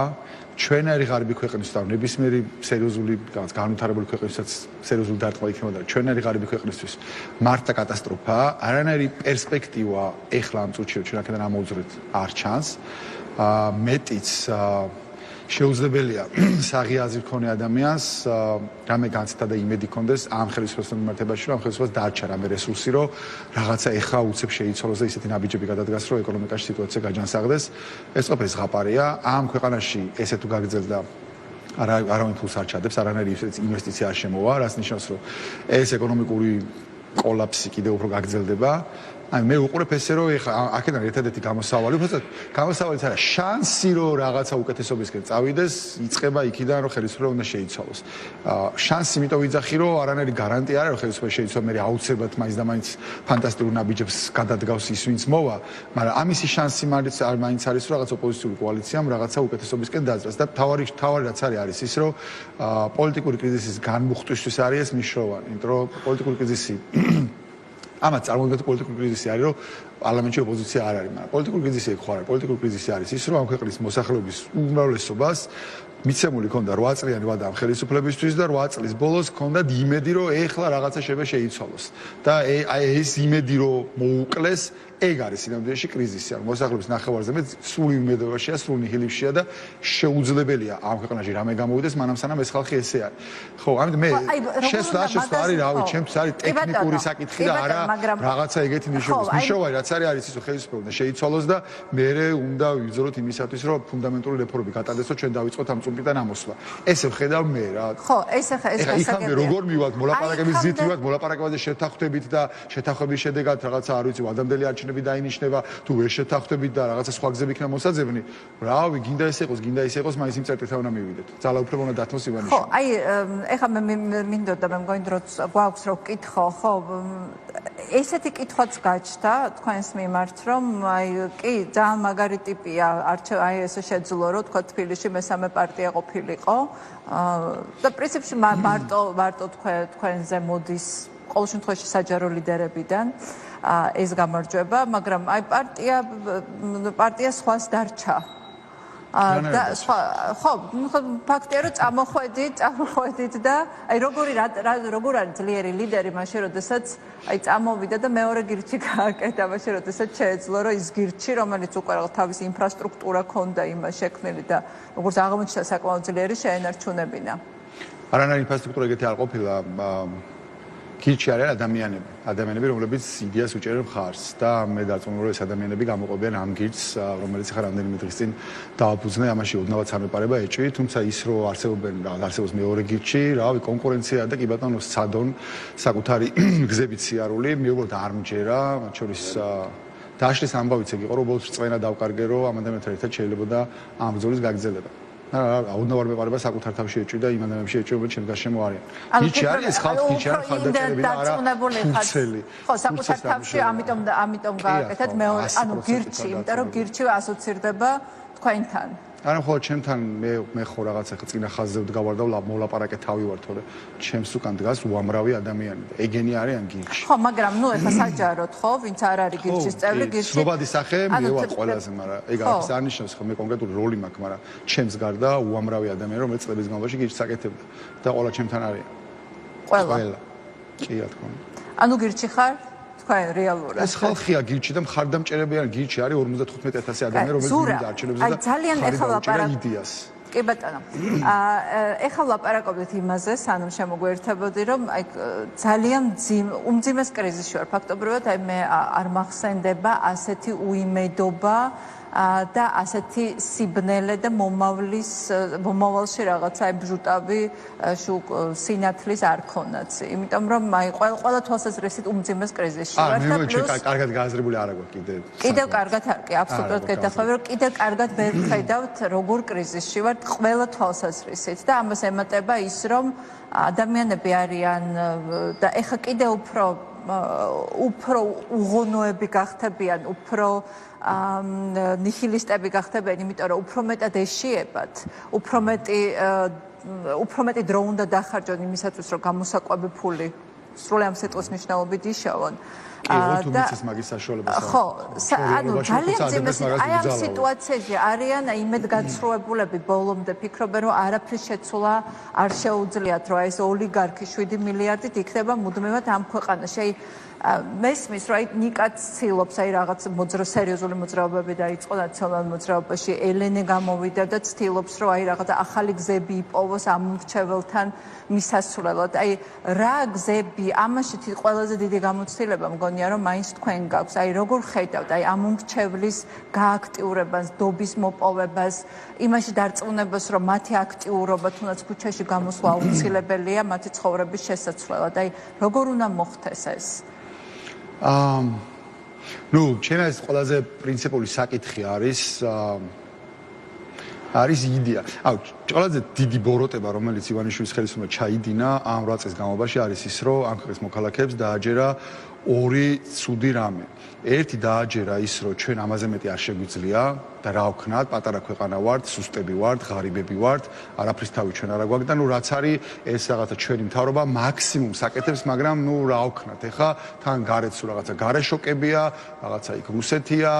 ჩვენერი ღარიბი ქვეყნისთვის და ნებისმიერი სერიოზული განვითარებული ქვეყნისთვისაც სერიოზული დარტყმა იქნება და ჩვენერი ღარიბი ქვეყნისთვის მართლა კატასტროფაა. არანაირი პერსპექტივა ეხლა ამ წუთში ჩვენ აქედან ამოვძვრეთ არ ჩანს. მეტიც შეუძლებელია საღიაზი მქონე ადამიანს რამე განცდა და იმედი კონდეს ამ ხელისუფლების მიმართებაში, რომ ამ ხელისუფლებას დარჩა რამე რესურსი, რომ რაღაცა ეხა უცებ შეიცვალოს და ისეთი ნაბიჯები გადადგას, რომ ეკონომიკაში სიტუაცია გაჯანსაღდეს. ეს ყოფილი ზღაპარია. ამ ქვეყანაში ესე თუ გაგრძელდა არავინ ფულს არ ჩადებს, არანაირი ინვესტიცია არ შემოვა, რაც ნიშნავს, რომ ეს ეკონომიკური კოლაფსი კიდევ უფრო გაგრძელდება. აი მე უყურებ ესე რომ ეხა აქედან ერთადერთი გამოსავალი, უბრალოდ გამოსავალიც არა, შანსი რომ რაღაცა უკეთესობისკენ წავიდეს, იწყება იქიდან რომ ხელისუფლება უნდა შეიცვალოს. შანსი იმიტომ ვიძახი რომ არანაირი გარანტია არ არის რომ ხელისუფლება შეიცვალოს, მე აუცილებლად მაინც და მაინც ფანტასტიკურ ნაბიჯებს გადადგავს ის ვინც მოვა, მაგრამ ამისი შანსი მაინც არის რომ რაღაც ოპოზიციური კოალიციამ რაღაცა უკეთესობისკენ დაძრას და თავარი რაც არის ის რომ პოლიტიკური კრიზისის განმუხტვისთვის არის ეს მნიშვნელოვანი, იმიტომ რომ პოლიტიკური კრიზისი ამათ წარმოგვიდგენთ პოლიტიკური კრიზისი არის, რომ პარლამენტში ოპოზიცია არ არის, მაგრამ პოლიტიკური კრიზისი ეგ ხო არა, პოლიტიკური კრიზისი არის ის, რომ ამ ქვეყნის მოსახლეობის უმრავლესობას მიცემული ქონდა 8 წლიანი ვადა ამ ხელისუფლებისთვის და 8 წლის ბოლოს ქონდათ იმედი, რომ ეხლა რაღაცა შეიძლება შეიცვალოს. და აი ეს იმედი რომ მოუკლეს, ეგ არის სინამდვილეში კრიზისი. ანუ მოსახლეობის ნახევარზე მეტ სრული იმედობაშია, სრული ნიჰილიზმია და შეუძლებელია ამ ქვეყანაში რამე გამოვიდეს, მანამ სანამ ეს ხალხი ესე არის. ხო, ამიტომ მე შესაძლოა არის, რავი, ჩემთვის არის ტექნიკური საკითხი და არა რაღაცა ეგეთი ნიშნულობის. მნიშვნელოვანი რაც არის ის, რომ ხელისუფლება შეიცვალოს და მე უნდა ვიბრძოლოთ იმისათვის, რომ ფუნდამენტური რეფორმები გატარდეს, რომ ჩვენ დავიწყოთ ამ პუნქტიდან ამოსვლა. ესე ვხედავ მე რა. ხო, ეს იქამდე როგორ მივაქვს მოლაპარაკების ზით მივაქვს მოლაპარაკებაზე შეთანხმდებით და შეთანხმების შედეგად რაღაცა არ ვიცი ვადამდელი არჩევნები დაინიშნება თუ ვერ შეთანხმდებით და რაღაცა სხვა გზები იქნება მოსაძებნი. რავი, გინდა ეს იყოს, მაინც იმ წერტილთან უნდა მივიდეთ. ძალაუფლება უნდა დათმოს ივანიშვილი. ხო, აი ეხლა მე მინდოდა მე მგონი რომ გვაქვს რომ ვკითხო, ხო, ესეთი კითხვაც გაჩნდა თქვენს მიმართ, რომ აი კი ძალიან მაგარი ტიპია აი ესე შეძლო რომ თქვა თბილისში მესამე პარტია ყოფილიყო და პრინციპში მარტო თქვენზე მოდის ყოველ შემთხვევაში საჯარო ლიდერებიდან ეს გამარჯვება, მაგრამ აი პარტია სხვას დარჩა. და ხო, ფაქტია რომ წამოხვედით და აი როგორ არის ძლიერი ლიდერი მაშინ როდესაც აი წამოვიდა და მეორე გირჩი გააკეთა მაშინ როდესაც შეეძლო რომ ის გირჩი რომელიც უკვე თავის ინფრასტრუქტურა ქონდა იმას შექმნილი და როგორც აღმოჩნდა საკმაოდ ძლიერი შეენარჩუნებინა. არანაირი ინფრასტრუქტურა ეგეთი არ ყოფილა. გირჩი არის ადამიანები, რომლებიც იდეას უჭერენ მხარს და მე დარწმუნებული ვარ, ეს ადამიანები გამოყვებიან ამ გირჩს, რომელიც ხარ რამდენიმე დღის წინ დააფუძნა, ამაში ოდნავად არ მეპარება ეჭვი, თუმცა ის რომ არსებობს მეორე გირჩი, რავი, კონკურენცია და კი ბატონო სცადონ საკუთარი გზებით სიარული, მე უბრალოდ არ მჯერა, მათ შორის დაშლის ამბავიც ეგ იყო, რომ უბრალოდ რწმენა დავკარგე, რომ ამ ადამიანთან ერთად შეიძლება ამ ბრძოლის გაგრძელება. ოდნავ არ მეპარება საკუთარ თავში ეჭვი და იმ ადამიანებში ეჭვი, რომელიც ჩემს გარშემო არიან. გირჩი არის ეს ხალხი, გირჩი არის ხალხდაჭერები და არა ფუცელი. ხო, საკუთარ თავში ამიტომ გააკეთეთ მეორე, ანუ გირჩი, იმიტომ რომ გირჩი ასოცირდება თქვენთან. არა მხოლოდ ჩემთან მე ხო რაღაცა წინა ხაზზე ვდგავარ და მოლაპარაკე თავი ვარ, თორე ჩემს უკან დგას უამრავი ადამიანი და ეგენი არიან გირჩი. ხო, მაგრამ ნუ ეხა საჯაროდ ხო, ვინც არ არის გირჩის წევრი, გირჩი. სლობადი სახე მე ვარ ყველაზე, მაგრამ ეგ არის არ ნიშნავს ხო მე კონკრეტული როლი მაქვს, მაგრამ ჩემს გარდა უამრავი ადამიანი რომელიც წლების განმავლობაში გირჩს აკეთებდა და ყველა ჩემთან არის. ყველა. კი, რა თქმა უნდა. ანუ გირჩი ხარ? თქვენ რეალურად. ეს ხალხია გირჩი და მხარდამჭერებიანი გირჩი არის 55000 ადამიანი, რომელიც მინდა არჩევნებზე და ძალიან ეხლა ლაპარაკობთ იდეას. კი ბატონო. ეხლა ლაპარაკობთ იმაზე, სანამ შემოგვერთებოდი, რომ აი ძალიან უმძიმეს კრიზისში ვარ. ფაქტობრივად აი მე არ მახსენდება ასეთი უიმედობა და ასეთი სიბნელე და მომავალში რაღაცა ბჟუტავი სინათლის არ ქონაც. იმიტომ რომ აი ყველა თვალსაზრისით უმძიმეს კრიზისში ვარ და პლუს კარგად გააზრებული არ აქვს კიდევ კარგად არ კი აბსოლუტურად გეთახმები რომ კიდევ კარგად ვერ ხედავთ როგორ კრიზისში ვარ ყველა თვალსაზრისით და ამას ემატება ის რომ ადამიანები არიან და ეხა კიდევ უფრო უღონოები გახდებიან, უფრო ნიჰილისტები გახდებიან, იმიტომ რომ უფრო მეტად ეშიებათ, უფრო მეტი დრო უნდა დახარჯონ იმისათვის, რომ გამოსაკვები ფული სრულად ამ სიტყვის მნიშვნელობით იშოვონ. ხო, ანუ ძალიან ძიმეს აი ამ სიტუაციაში არიან იმედგაცრუებულები ბოლომდე ფიქრობენ, რომ არაფრის შეცვლა არ შეუძლიათ, რომ ეს ოლიგარქი 7 მილიარდით იქნება მუდმივად ამ ქვეყანაში. მესმის რომ აი ნიკაც ცდილობს აი რაღაც სერიოზული მოძრაობები დაიწყო ნაციონალურ მოძრაობაში ელენე გამოვიდა და ცდილობს რომ აი რაღაცა ახალი გზები იპოვოს ამ მრჩეველთან მისასვლელად აი რა გზები ამაში ყველაზე დიდი გამოცდილება მგონია რომ მაინც თქვენ გაქვს აი როგორ ხედავთ აი ამ მრჩევლის გააქტიურებას დობის მოპოვებას იმაში დარწმუნებას რომ მათი აქტიურობა თუნდაც ქუჩაში გამოსვლა აუცილებელია მათი ცხოვრების შესაძლებლად აი როგორ უნდა მოხდეს ეს ნუ ჩემი ეს ყველაზე პრინციპული საკითხი არის იდეა. ყველაზე დიდი ბოროტება, რომელიც ივანიშვილის ხელისუფლება ჩაიდინა ამ 8 წლის განმავლობაში არის ის, რომ ამ ქვეყნის მოქალაქეებს დააჯერა ორი ცუდი რამე. ერთი დააჯერა ის, რომ ჩვენ ამაზე მეტი არ შეგვიძლია და რა ვქნათ, პატარა ქვეყანა ვართ, სუსტები ვართ, ღარიბები ვართ, არაფრის თავი ჩვენ არ აგვაქვს და ნუ რაც არის ეს რაღაცა ჩვენი მთავრობა მაქსიმუმს აკეთებს, მაგრამ ნუ რა ვქნათ, ეხა თან გარეთ სულ რაღაცა გარეშოკებია, რაღაცა იქ რუსეთია,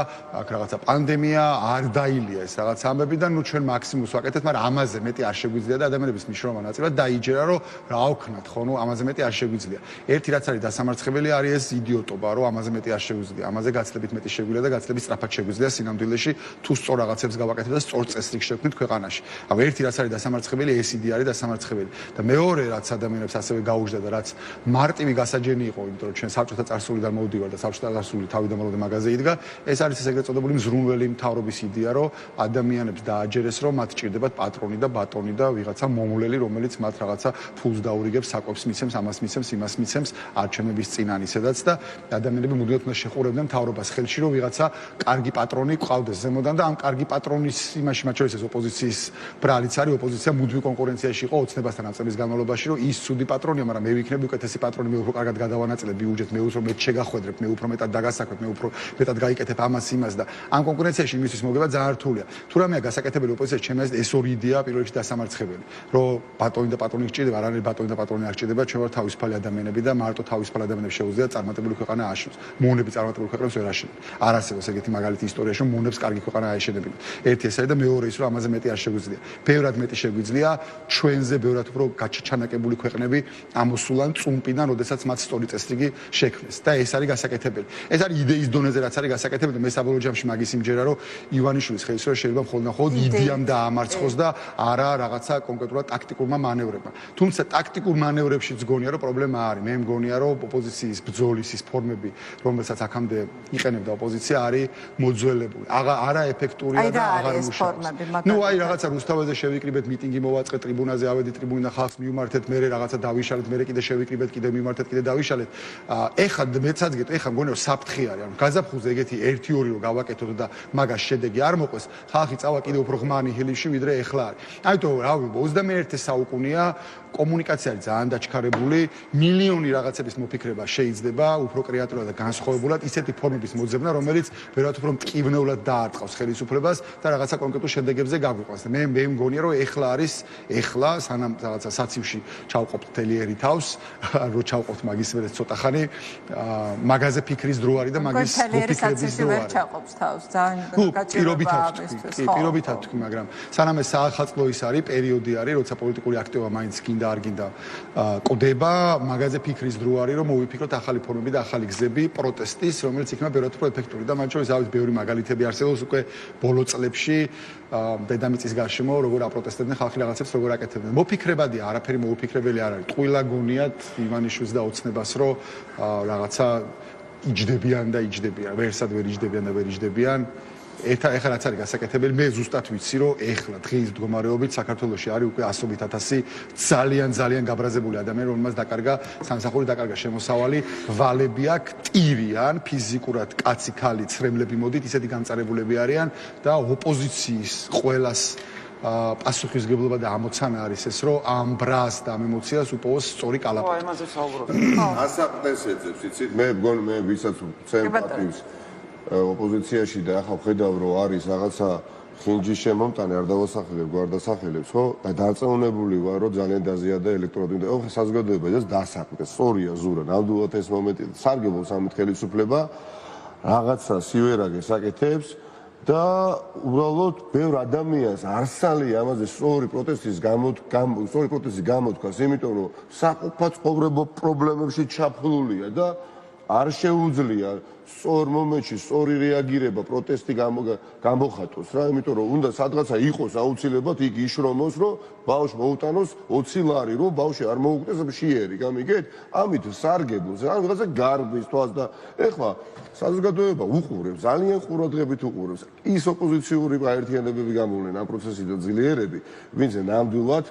აქ რაღაცა პანდემია, არ დაილია ეს რაღაცა ამბები და ნუ ჩვენ მაქსიმუმს ვაკეთებთ, მაგრამ ამაზე მეტი არ შეგვიძლია და ადამიანების მნიშვნელოვანი ნაწილად დაიჯერა, რომ რა ვქნათ, ხო, ნუ ამაზე მეტი არ შეგვიძლია. ერთი რაც არის დასამარცხებელი არის ეს იდიოტობა, რომ ამაზე მეტი არ შეგვიძლია, ამაზე გაცლებით მეტი შეგვიძლია და გაცლებით სწრაფად შეგვიძლია სინამდვილეში თუ სწორ რაღაცებს გავაკეთებ და სწორ წესრიგს შევქმნით ქვეყანაში. ანუ ერთი რაც არის დასამარცხებელი, ეს იდი არის დასამარცხებელი. და მეორე რაც ადამიანებს ასევე გაუждდა და რაც მარტივი გასაჯენი იყო, იმიტომ რომ ჩვენ საბჭოთა წარსულიდან მოვდივარ და საბჭოთა წარსული თავიდან მომდე მაღაზია იდგა, ეს არის ეს ეგრეთ წოდებული მზრუნველი მთავრობის იდეა, რომ ადამიანებს დააჯერეს, რომ მათ ჭირდებათ პატრონი და ბატონი და ვიღაცა მომვლელი, რომელიც მათ რაღაცა ფულს დაურიგებს, საკვებს მიცემს, ამას მიცემს, იმას მიცემს, არჩევნების წინან ისედაც და ადამიანები მუდმივად უნდა შეყურებდნენ მთავრობას ხელში, რომ ვიღაცა კარგი პატრონი ყავდეს ზემოდან და ამ კარგი პატრონის იმაში მათ შორის ეს ოპოზიციის ბრალიც არის, ოპოზიცია მუდმივ კონკურენციაში იყო ოცნებასთან ამ წლების განმავლობაში, რომ ის ცუდი პატრონია, მაგრამ მე ვიქნები უკეთესი პატრონი, მე უფრო კარგად გადავანაწილებ ბიუჯეტს, მე უფრო მეტ შეგახვედრებ, მე უფრო მეტად დაგასაქმებ, მე უფრო მეტად გაიკეთებ ამას იმას და ამ კონკურენციაში იმისთვის მოგება ძალიან რთულია. თუ რამეა გასაკეთებელი ოპოზიციაში, ჩემს ეს ორი იდეა პირველ რიგში დასამარცხებელი, რომ ბატონი და პატრონი გჭირდება, არ არის ბატონი და პატრონი არ გჭირდება, ჩვენ ვართ თავისუფალი ადამიანები და მარტო თავისუფალი ადამიანებს შეუძლია წარმატებული ქვეყანა ააშენოს. მონები წარმატებული ქვეყნებს ვერ აშენებენ. არ არსებობს ეგეთი მაგალითი ისტორიაში, რომ მონებს კარგი ქვეყანა აეშენებინათ. ერთი ეს არის და მეორე ის, რომ ამაზე მეტი არ შეგვიძლია. ბევრად მეტი შეგვიძლია, ჩვენზე ბევრად უფრო გაჩანაკებული ქვეყნები ამოსულან წუმპიდან, როდესაც მათ სწორი წესრიგი შექმნეს და ეს არის გასაკეთებელი. ეს არის იდეის დონეზე რაც არის გასაკეთებელი და მე საბოლოო ჯამში მაგის იმჯერა, რომ ივანიშვილის ხელისუფლება შეიძლება მხოლოდ ნახოთ იდეამ დაამარცხოს და არა რაღაცა კონკრეტულად ტაქტიკურმა მანევრებმა. თუმცა ტაქტიკურ მანევრებშიც გონია, რომ პრობლემა არის. მე მგონია, რომ ოპოზიციის ბრძოლის ის ფორმები, რომელსაც აქამდე იყენებდა ოპოზიცია, არის მოძველებული. არა ეფექტურია და აღარ მუშაობს. ნუ აი რაღაცა რუსთაველზე შევიკრიბეთ, მიტინგი მოვაწყეთ, ტრიბუნაზე ავედით, ტრიბუნიდან ხალხს მივმართეთ, მე რაღაცა დავიშალეთ, მე კიდე შევიკრიბეთ, კიდე მივმართეთ, კიდე დავიშალეთ. ეხლა მეცაც გეტყვი, ეხლა მგონია, რომ საფრთხე არის. ანუ გაზაფხულზე ეგეთი 1-2 რო გავაკეთოთ და მაგას შედეგი არ მოყვეს, ხალხი წავა კიდე უფრო ღმანი ჰილივში, ვიდრე ეხლა არის. ამიტომ რავი, 21 საუკუნეა კომუნიკაცია არის ძალიან დაჩქარებული, მილიონი რაღაცების მოფიქრება შეიძლება უფრო კრეატიულად და განსხვავებულად ისეთი ფორმების მოძებნა, რომელიც ბევრად უფრო მტკივნეულად დაარტყავს ხელისუფლებას და რაღაცა კონკრეტულ შედეგებზე გაგვიყვანს. მე მგონია, რომ ეხლა არის, ეხლა სანამ რაღაცა საცივში ჩავყოფთ თელიერი თავს, რო ჩავყოფთ მაგის მერე ცოტა ხანი, მაგაზე ფიქრის დრო არის და მაგის მოფიქრების დრო არის. ჩავყოფს თავს, ძალიან გაჭიროებაა ამისთვის. პირობითად თქვი, მაგრამ სანამ ეს საახალწლო ის არის, პერიოდი არის, როცა პოლიტიკური აქტივობა მაინც გინდა არ გინდა ყდება, მაგაზე ფიქრის დრო არის, რომ მოვიფიქროთ ახალი ფორმები და ახალი გზები პროტესტის, რომელიც იქნება ბევრად უფრო ეფექტური და მათ შორის არის ბევრი მაგალითები არსებობს უკვე ბოლო წლებში დედამიწის გარშემო, როგორ აპროტესტებდნენ ხალხი რაღაცებს, როგორ აკეთებდნენ. მოფიქრებადია, არაფერი მოუფიქრებელი არ არის. ტყუილა გონიათ ივანიშვილს და ოცნებას, რომ რაღაცა იჯდებიან და იჯდებიან, ვერსად ვერ იჯდებიან და ვერ იჯდებიან. ეხლა რაც არის გასაკეთებელი, მე ზუსტად ვიცი, რომ ეხლა დღის მდგომარეობით საქართველოში არის უკვე 100,000 ძალიან გაბრაზებული ადამიანი, რომელმაც დაკარგა სამსახური, დაკარგა შემოსავალი, ვალები აქვს, ტირიან, ფიზიკურად კაცი, ქალი, ცრემლები მოდით, ისეთი გამწარებულები არიან და ოპოზიციის ყველას პასუხისგებლობა და ამოცანა არის ეს, რომ ამ ბრას და ამ ემოციას უპოვოს სწორი კალაპოტი. ამაზე საუბრობ. ასაყდენს ეძებს, იცით, მე მგონი ვისაც ვცემ პატივს ოპოზიციაში და ახლა ვხედავ, რომ არის რაღაცა ხინჯის შემომტანი, არ დავასახელებ, გვარდასახელებს, ხო? და დარწმუნებული ვარ, რომ ძალიან დაზიანდა ელექტროდინამიკა. ხო, საზოგადოება ეს დასაყრდა, სწორია ზურა, ნამდვილად ეს მომენტი სარგებლობს ამით ხელისუფლება, რაღაცა სივერაგეს აკეთებს და უბრალოდ ბევრ ადამიანს არსალია ამაზე სწორი პროტესტის გამოთქვას, იმიტომ რომ საყოფად ცხოვრება პრობლემებში ჩაფლულია და არ შეუძლია სწორ მომენტში სწორი რეაგირება პროტესტი გამოხატოს რა, იმიტომ რომ უნდა სადღაცა იყოს აუცილებლად იქ იშრომოს, რომ ბავშვს მოუტანოს 20 ლარი, რომ ბავშვი არ მოუკვდეს მშიერი, გამიგეთ? ამით სარგებლობს, რა ვიღაცა გარბის თვალს და ეხლა საზოგადოება უყურებს, ძალიან ყურადღებით უყურებს. ის ოპოზიციური გაერთიანებები გამოვლენ ამ პროცესიდან ძლიერები, ვინც ნამდვილად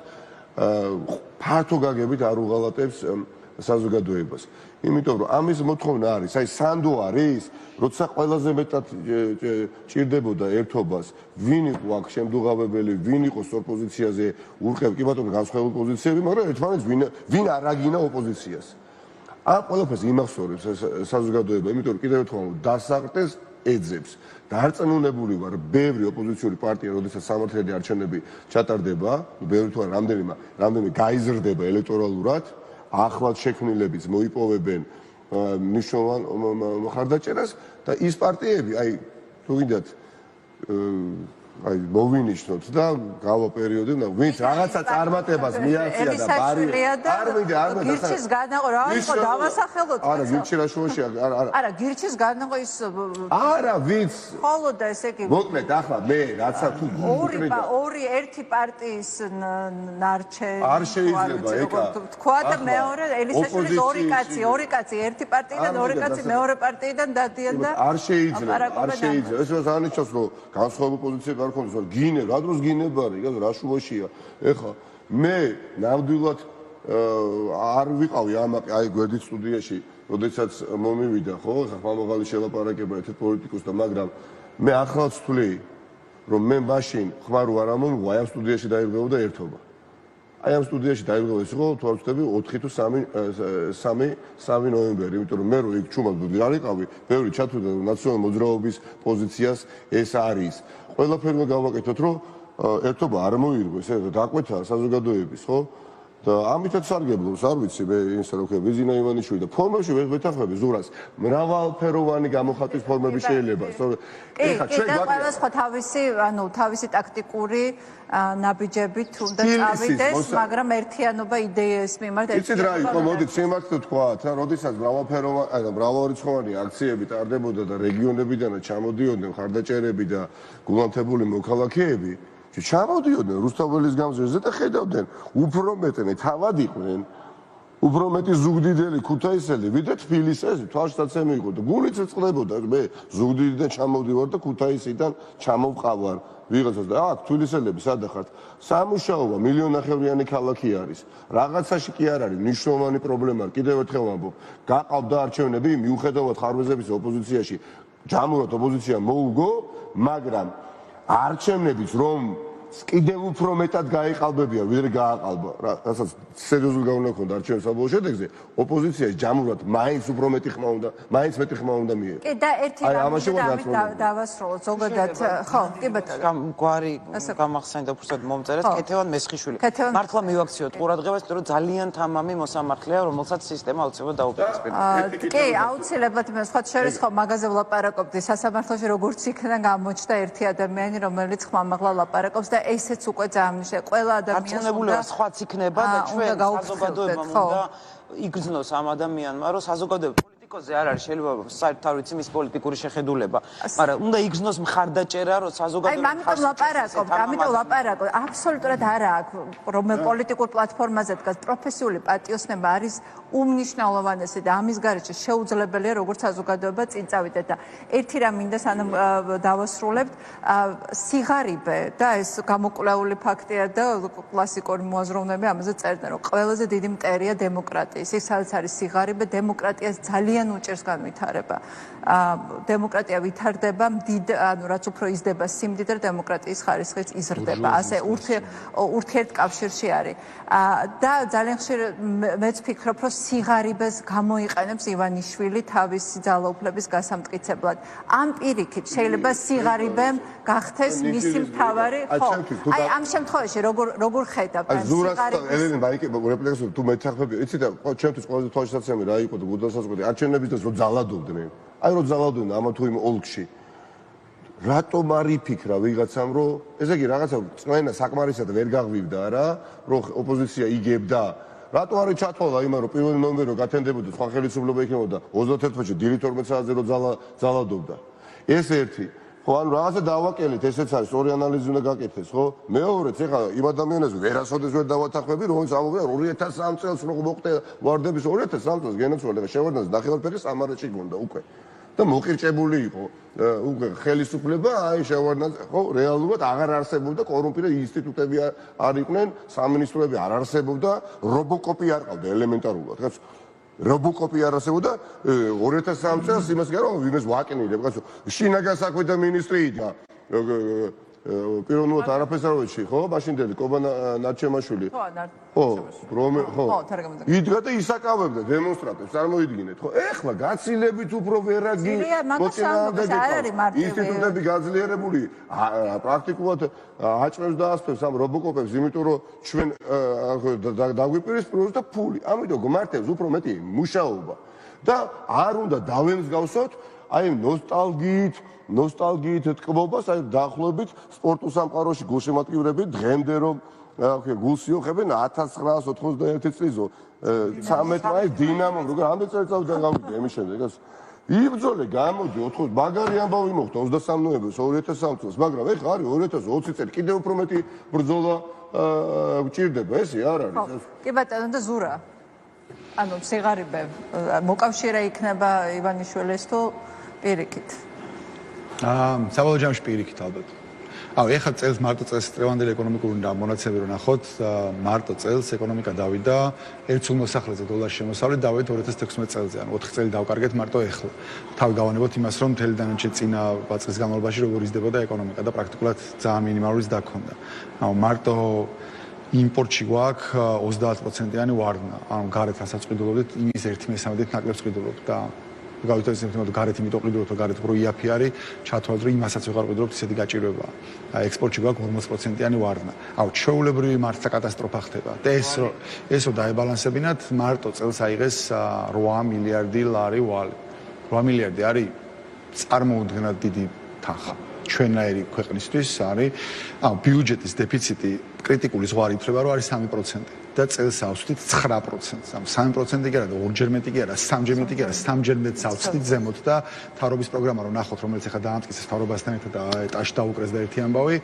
ფართო გაგებით არ უღალატებს საზოგადოებას. იმიტომ რომ ამის მოთხოვნა არის, აი სანდო არის, როცა ყველაზე მეტად ჭირდებოდა ერთობას, ვინ იყო აქ შემდგომებელი, ვინ იყო სწორ პოზიციაზე ურყევ, კი ბატონო, განსხვავებული პოზიციები, მაგრამ ერთმანეთს ვინ არ აგინა ოპოზიციას. ამ ყველაფერს იმახსოვრებს საზოგადოება, იმიტომ რომ კიდევ ერთხელ დასაყრდენს ეძებს. დარწმუნებული ვარ, ბევრი ოპოზიციური პარტია, როდესაც სამართლიანი არჩევნები ჩატარდება, ბევრი თუ არა, რამდენიმე გაიზრდება ელექტორალურად, ახლად შექმნილებიც მოიპოვებენ მნიშვნელოვან მხარდაჭერას და ის პარტიები, აი თუ გინდათ აი მოვინიშნოთ და გავა პერიოდი და ვინც რაღაცა წარმატებას მიაღწია და ბარი არ მინდა გირჩის განაყო რა იყო დავასახელოთ არა გირჩი რა შუაში არა გირჩის განაყო ის არა ვინც ხოლო და ესე იგი მოკლედ ახლა მე რაცა თუ ორი ერთი პარტიის ნარჩენი არ შეიძლება ეკა თქვა და მეორე ელისაშვილის ორი კაცი ერთი პარტიიდან ორი კაცი მეორე პარტიიდან დადიან და არ შეიძლება ეს აღნიშნავს რომ განსხვავებული პოზიციები არ ქონდეს რომ გინე რა დროს გინებარი რა შუაშია ეხლა მე ნამდვილად არ ვიყავი აი გვერდით სტუდიაში როდესაც მომივიდა ხო ხა ხმამაღალი შელაპარაკება ერთ პოლიტიკოსთან მაგრამ მე ახლაც ვთვლი რომ მე მაშინ ხმარ ვარ ამონღო აი ამ სტუდიაში დაირღვეოდა ერთობა აი ამ სტუდიაში დაირღვევა ის იყო თუ არ ვცდები 4 თუ 3 ნოემბერი იმიტომ რომ მე რო იქ ჩუმად არ იყავი ბევრი ჩათვლიდა ნაციონალური მოძრაობის პოზიციას ეს არის ყველაფერმა გავაკეთოთ რომ ერთობა არ მოირღვეს ეს დაკვეთა საზოგადოების ხო და ამითაც სარგებლობს არ ვიცი მე ინსა რო ხება ბიზინა ივანიშვილი და ფორმებში ვეთანხმები ზურას მრავალფეროვანი გამოხატვის ფორმები შეიძლება ეხლა ჩვენ ყველა სხვა თავისი ტაქტიკური ნაბიჯებით უნდა წავიდეს მაგრამ ერთიანობა იდეის მიმართ იცით რა იყო მოდით სიმართლე ვთქვათ რა როდესაც მრავალრიცხოვანი აქციები ტარდებოდა და რეგიონებიდანაც ჩამოდიოდნენ ხარდაჭერები და გულანთებული მოქალაქეები ჩამოდიოდნენ რუსთაველის გამზირზე და ხედავდნენ უფრო მეტნი თავად იყვნენ უფრო მეტი ზუგდიდელი ქუთაისელი ვიდრე თბილისელი თვალშისაცემი იყო და გულიც ეწყდებოდა მე ზუგდიდიდან ჩამოვდივარ და ქუთაისიდან ჩამოვყავარ ვიღაცას და აქ თბილისელები სადა ხართ სამუშაოა მილიონნახევრიანი ქალაქი არის რაღაცაში კი არ არის მნიშვნელოვანი პრობლემა კიდევ ერთხელ ვამბობ გაყავდა არჩევნები მიუხედავად ხარვეზების ოპოზიციაში ჯამურად ოპოზიცია მოუგო მაგრამ არჩევნებიც რომ კიდევ უფრო მეტად გაიყალბებია ვიდრე გააყალბა რასაც სერიოზული გავლენა ჰქონდა არჩევნების საბოლოო შედეგზე ოპოზიციაში ჯამურად მაინც უფრო მეტი ხმა უნდა მაინც მეტი ხმა უნდა მიიღო კი და ერთი რამე დავასრულოთ ზოგადად ხო კი ბატონო გვარი გამახსენდა უბრალოდ მომწერეთ კეთევან მესხიშვილი მართლა მივაქციოთ ყურადღებას იმიტომ რომ ძალიან თამამი მოსამართლეა რომელსაც სისტემა აუცილებლად დაუპირისპირდება კი აუცილებლად მე სხვა შორის ხო მაგაზე ვლაპარაკობდი სასამართლოში როგორც იქნა გამოჩნდა ერთი ადამიანი რომელიც ხმამაღლა ლაპარაკობს და ესეც უკვე ძამნიშნე ყველა ადამიანს უნდა სხვაც იქნება და ჩვენ საზოგადოებამ უნდა იგრძნოს ამ ადამიანმა რომ საზოგადოება პოლიტიკოზე არ არის შეიძლება საერთოდ არ ვიცი მის პოლიტიკური შეხედულება მაგრამ უნდა იგრძნოს მხარდაჭერა რომ საზოგადოება ამიტომ ლაპარაკობ აბსოლუტურად არა აქვს რომელ პოლიტიკურ პლატფორმაზე დგას პროფესიული პატიოსნება არის უმნიშვნელოვანესი და ამის გარეშე შეუძლებელია როგორც საზოგადოება წინ წავიდეთ და ერთი რამ მინდა სანამ დავასრულებთ სიღარიბე და ეს გამოკვლეული ფაქტია და კლასიკური მოაზროვნეები ამაზე წერდნენ რომ ყველაზე დიდი მტერია დემოკრატიის ის სადაც არის სიღარიბე დემოკრატიას ძალიან უჭერს განვითარება დემოკრატია ვითარდება ანუ რაც უფრო იზრდება სიმდიდრე დემოკრატიის ხარისხიც იზრდება ასე ურთიერთკავშირში არის და ძალიან ხშირ მეც ვფიქრობ რომ სიღარიბეს გამოიყენებს ივანიშვილი თავისი ძალაუფლების გასამტკიცებლად ამ პირიქით შეიძლება სიღარიბემ გახდეს მისი მთავარი ხო აი ამ შემთხვევაში როგორ ხედავთ აი ზურასთან ელენე მაიკე რეპლექსი თუ მეთანხმები იცი და ჩემთვის ყველაზე თვალშისაცემი რა იყო და გულდასაზღვრელი არჩევნების დროს რომ ძალადობდნენ აი რომ ძალადობდნენ ამა თუ იმ ოლქში რატომ არ იფიქრა ვიღაცამ რომ ესე იგი რაღაცა წვენა საკმარისად ვერ გაღვივდა რა რომ ოპოზიცია იგებდა რატო არის ჩათვალა იმან რომ 1 ნოემბერი რომ გათენდებოდა სხვა ხელისუფლება იქნებოდა 31-ში დილით 12 საათზე რომ ძალადობდა ეს ერთი ხო ანუ რაღაცა დავაკელით ესეც არის ორი ანალიზი უნდა გაკეთდეს ხო მეორეც ეხლა იმ ადამიანებს ვერასოდეს ვერ დავათანხმები რომელიც ამბობენ 2003 წელს რო მოხდა ვარდების 2003 წელს გენოცვალება შევარდნას ნახევარფერი სამარეთში გონდა უკვე და მოყირჭებული იყო უკვე ხელისუფლება აი შევარდნას ხო რეალურად აღარ არსებობდა კორუმპირებული ინსტიტუტები არ იყვნენ სამინისტროები არ არსებობდა რობოკოპი არ ყავდა ელემენტარულად რაც რობოკოპი არ არსებობდა 2003 წელს იმას გერო ვინმეს ვაკნინებ კაცო შინაგან საქმეთა მინისტრი და პირველად არაფერს არ ვიცი ხო მაშინდელი კობანა ნარჩემაშვილი ხო იდგა და ისაკავებდა დემონსტრანტებს წარმოიდგინეთ ხო ეხლა გაცილებით უფრო ვერაგი ინსტიტუტები გაძლიერებული პრაქტიკულად აჭრებს და ასწრებს ამ რობოკოპებს იმიტომ რომ ჩვენ დაგვიპირისპიროს და ფული ამიტომ გმართებს უფრო მეტი მუშაობა და არ უნდა დავემსგავსოთ აი ნოსტალგიით ტკბობას, აი დაახლოებით სპორტულ სამყაროში გულშემატკივრები დღემდე რომ გულს იოხებენ 1991 წლის 13 მაისს დინამომ როგორ ამდენ წელიწადიდან გავიდა იმის შემდეგ იბრძოლე გამოდი 4 მაგარი ამბავი მოხდა 23 ნოემბერს 2003 წელს მაგრამ ეხლა არის 2020 წელი კიდევ უფრო მეტი ბრძოლა გჭირდება ესე არ არის კი ბატონო და ზურა ანუ სიღარიბე მოკავშირე იქნება ივანიშვილის თუ პირიქით საბოლოო ჯამში პირიქით ალბათ ეხლა წელს მარტო წელს ტრევანდელი ეკონომიკური მონაცემები რო ნახოთ მარტო წელს ეკონომიკა დავიდა ერთსულ მოსახლეზე დოლარის შემოსავლით დავით 2016 წელზე ანუ 4 წელი დავკარგეთ მარტო ეხლა თავი გავანებოთ იმას რომ მთელი დანარჩენი წინა წლის განმავლობაში როგორ იზრდებოდა ეკონომიკა და პრაქტიკულად ძალიან მინიმალურიც დაქონდა ანუ მარტო იმპორტში გვაქვს 30%-იანი ვარდნა ანუ გარეთ რასაც ყიდულობთ იმის 1/13-ით ნაკლებს ყიდულობთ და გავიტანეთ იმით გარეთ იმიტომ ყიდულობთ რომ გარეთ უფრო იაფი არის ჩათვალეთ რომ იმასაც ვეღარ ყიდულობთ ისეთი გაჭირვებაა ექსპორტში გვაქვს 40%-იანი ვარდნა აუ ჩვეულებრივი მართლა კატასტროფა ხდება და ეს რომ დაებალანსებინათ მარტო წელს აიღეს 8 მილიარდი ლარი ვალი 8 მილიარდი არის წარმოუდგენლად დიდი თანხა ჩვენაირი ქვეყნისთვის არის ბიუჯეტის დეფიციტი კრიტიკული ზღვარი ითვლება რომ არის 3% და წელს ავსვით 9%. ამ 3% კი არა და ორჯერ მეტი კი არა, სამჯერ მეტი კი არა, სამჯერ მეტს ავსვით ზემოთ და თავრობის პროგრამა რომ ნახოთ, რომელიც ახლა დაამტკიცეს თავრობასთან ერთად და ეტაში დაუკრეს და ერთი ამბავი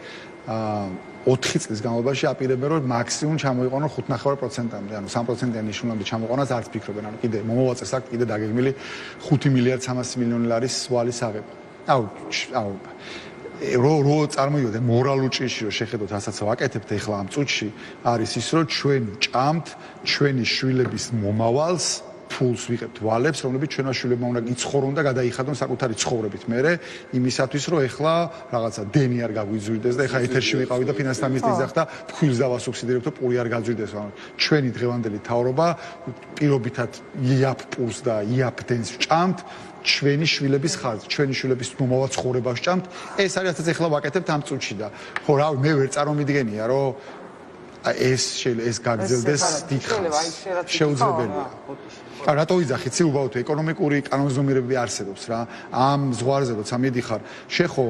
4 წლის განმავლობაში აპირებენ რომ მაქსიმუმ ჩამოიყვანონ 5.9%-მდე, ანუ 3%-იანი ნიშნულამდე ჩამოყვანას არც ფიქრობენ, ანუ კიდე მომავალ აქ კიდე დაგეგმილი 5 მილიარდ 300 მილიონი ლარის ვალის აღება. რო წარმოიდგინეთ მორალურ ჭრილში რომ შეხედოთ რასაც ვაკეთებთ ახლა ამ წუთში არის ის რომ ჩვენ ჭამთ ჩვენი შვილების მომავალს ფულს ვიღებთ ვალებს რომლებიც ჩვენმა შვილებმა უნდა იცხოვრონ და გადაიხადონ საკუთარი ცხოვრებით მერე იმისათვის რომ ახლა რაღაცა დენი არ გაგვიზრდეს და ახლა ეთერში ვიყავი და ფინანსთა მინისტრი იძახდა ფულს დავასუბსიდირებთ რომ პური არ გაძვირდეს ჩვენი დღევანდელი თავრობა პირობითად იაფ პულს და იაფ დენს ჭამთ ჩვენი შვილების ხარჯს, ჩვენი შვილების მომავალ ცხოვრებას ჭამთ. ეს არის რასაც ახლა ვაკეთებთ ამ წუთში და ხო რა მე ვერ წარმომიდგენია რომ ეს გაგრძელდეს დიდ ხანს. შეუძლებელია. რატო ვიძახით? უბრალოდ ეკონომიკური კანონზომიერებები არსებობს რა. ამ ზღვარზე როცა მიდიხარ, შეხო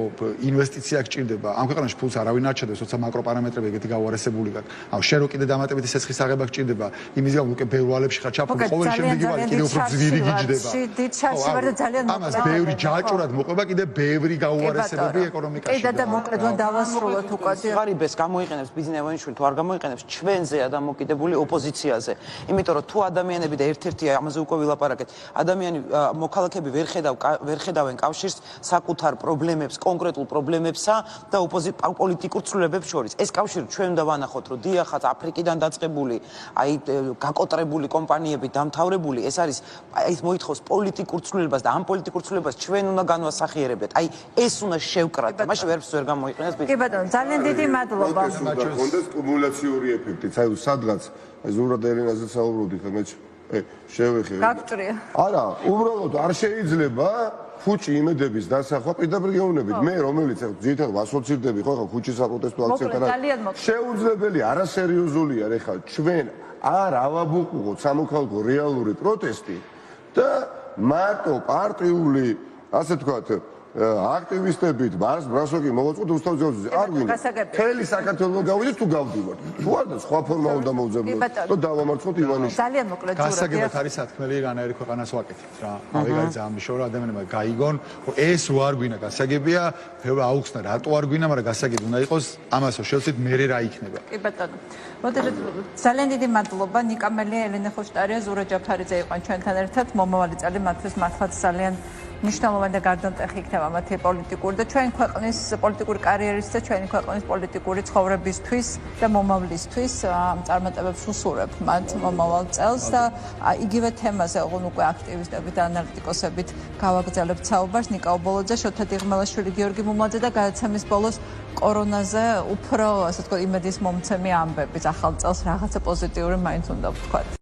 ინვესტიცია გჭირდება. ამ ქვეყანაში ფულს არავინ არ ჩადებს, როცა მაკროპარამეტრები ეგეთი გაუარესებული გაქვს. შენ რო კიდე დამატებითი სესხის აღება გჭირდება, იმის გამო უკვე ბევრ ვალებში ხარ ჩაფული, ყოველ შემდეგი ვალი კიდე უფრო ძვირი გიჯდება. დიდ ჩარჩი ვარ და ძალიან ამას ბევრი ჯაჭურად მოყვება კიდე ბევრი გაუარესებები ეკონომიკაში. და მოკლედ რომ დავასრულოთ უკვე. ღარიბეს გამოიყენებს ბიზნესოვანი თუ არ გამოიყენებს ჩვენზეა დამოკიდებული ოპოზიციაზე. იმიტომ რომ თუ ადამიანები და ერთ-ერთი ამაზე უკვე ვილაპარაკეთ. ადამიანი მოქალაქეები ვერ ხედავენ კავშირს საკუთარ პრობლემებს, კონკრეტულ პრობლემებსა და პოლიტიკურ ცვლილებებს შორის. ეს კავშირი ჩვენ უნდა ვანახოთ, რომ დიახაც აფრიკიდან დაწყებული, აი გაკოტრებული კომპანიები დამთავრებული, ეს არის ეს მოითხოვს პოლიტიკურ ცვლილებას და ამ პოლიტიკურ ცვლილებას ჩვენ უნდა განვასახიერებდეთ. აი ეს უნდა შევკრათ. მაშინ ვერც ვერ გამოიყენებს ბიზნესი. კი ბატონო, ძალიან დიდი მადლობა. კონდეს კუმულაციური ეფექტი. აი სადღაც აი ზურა და ელენაზე საუბრობდით მე შევეხე. გაგჭრია. არა, უბრალოდ არ შეიძლება ფუჭი იმედების დასახვა პირდაპირ გეუბნებით. მე რომელიც ძირითადად ასოცირდები ხო ხა ფუჭის საპროტესტო აქციებთან შეუძლებელი არასერიოზულია ეხლა ჩვენ არ ავაბუყუღოთ სამოქალაქო რეალური პროტესტი და მარტო პარტიული ასე ვთქვათ აქტივისტებით ბრასოკი მოვაწყვეთ უსთავზეზე არ გვინდა მთელი საქართველოს გავიდეთ თუ გავდივართ თუ არა სხვა ფორმა უნდა მოვძებნოთ და დავამარცხოთ ივანიშვილს ძალიან მოკლედ გასაგებად არის სათქმელი რანაირი ქვეყანას ვაკეთებთ რა ავიღეთ ამიშო რომ ადამიანებმა გაიგონ ეს რო არ გვინა გასაგებია ბევრი აუხსნა რატო არ გვინა მაგრამ გასაგები უნდა იყოს ამასო შევცით მე რა იქნება კი ბატონო მოდერეთ ძალიან დიდი მადლობა ნიკამელი ელენე ხოშტარია ზურა ჯაფარიძე იყვნენ ჩვენთან ერთად მომავალი წელი მათთვის მართლაც ძალიან მნიშვნელოვანი და გარდამტეხი იქნება მათი პოლიტიკური და ჩვენი ქვეყნის პოლიტიკური კარიერის და ჩვენი ქვეყნის პოლიტიკური ცხოვრებისთვის და მომავლისთვის ამ წარმატებებს უსურვებ მათ მომავალ წელს და იგივე თემაზე ოღონდ უკვე აქტივისტებით და ანალიტიკოსებით გავაგრძელებთ საუბარს ნიკა ობოლოძე, შოთა დიღმელაშვილი, გიორგი მუმაძე და გადაცემის ბოლოს კორონაზე უფრო ასე ვთქვათ იმედის მომცემი ამბები ახალ წელს რაღაცა პოზიტიური მაინც უნდა ვთქვათ.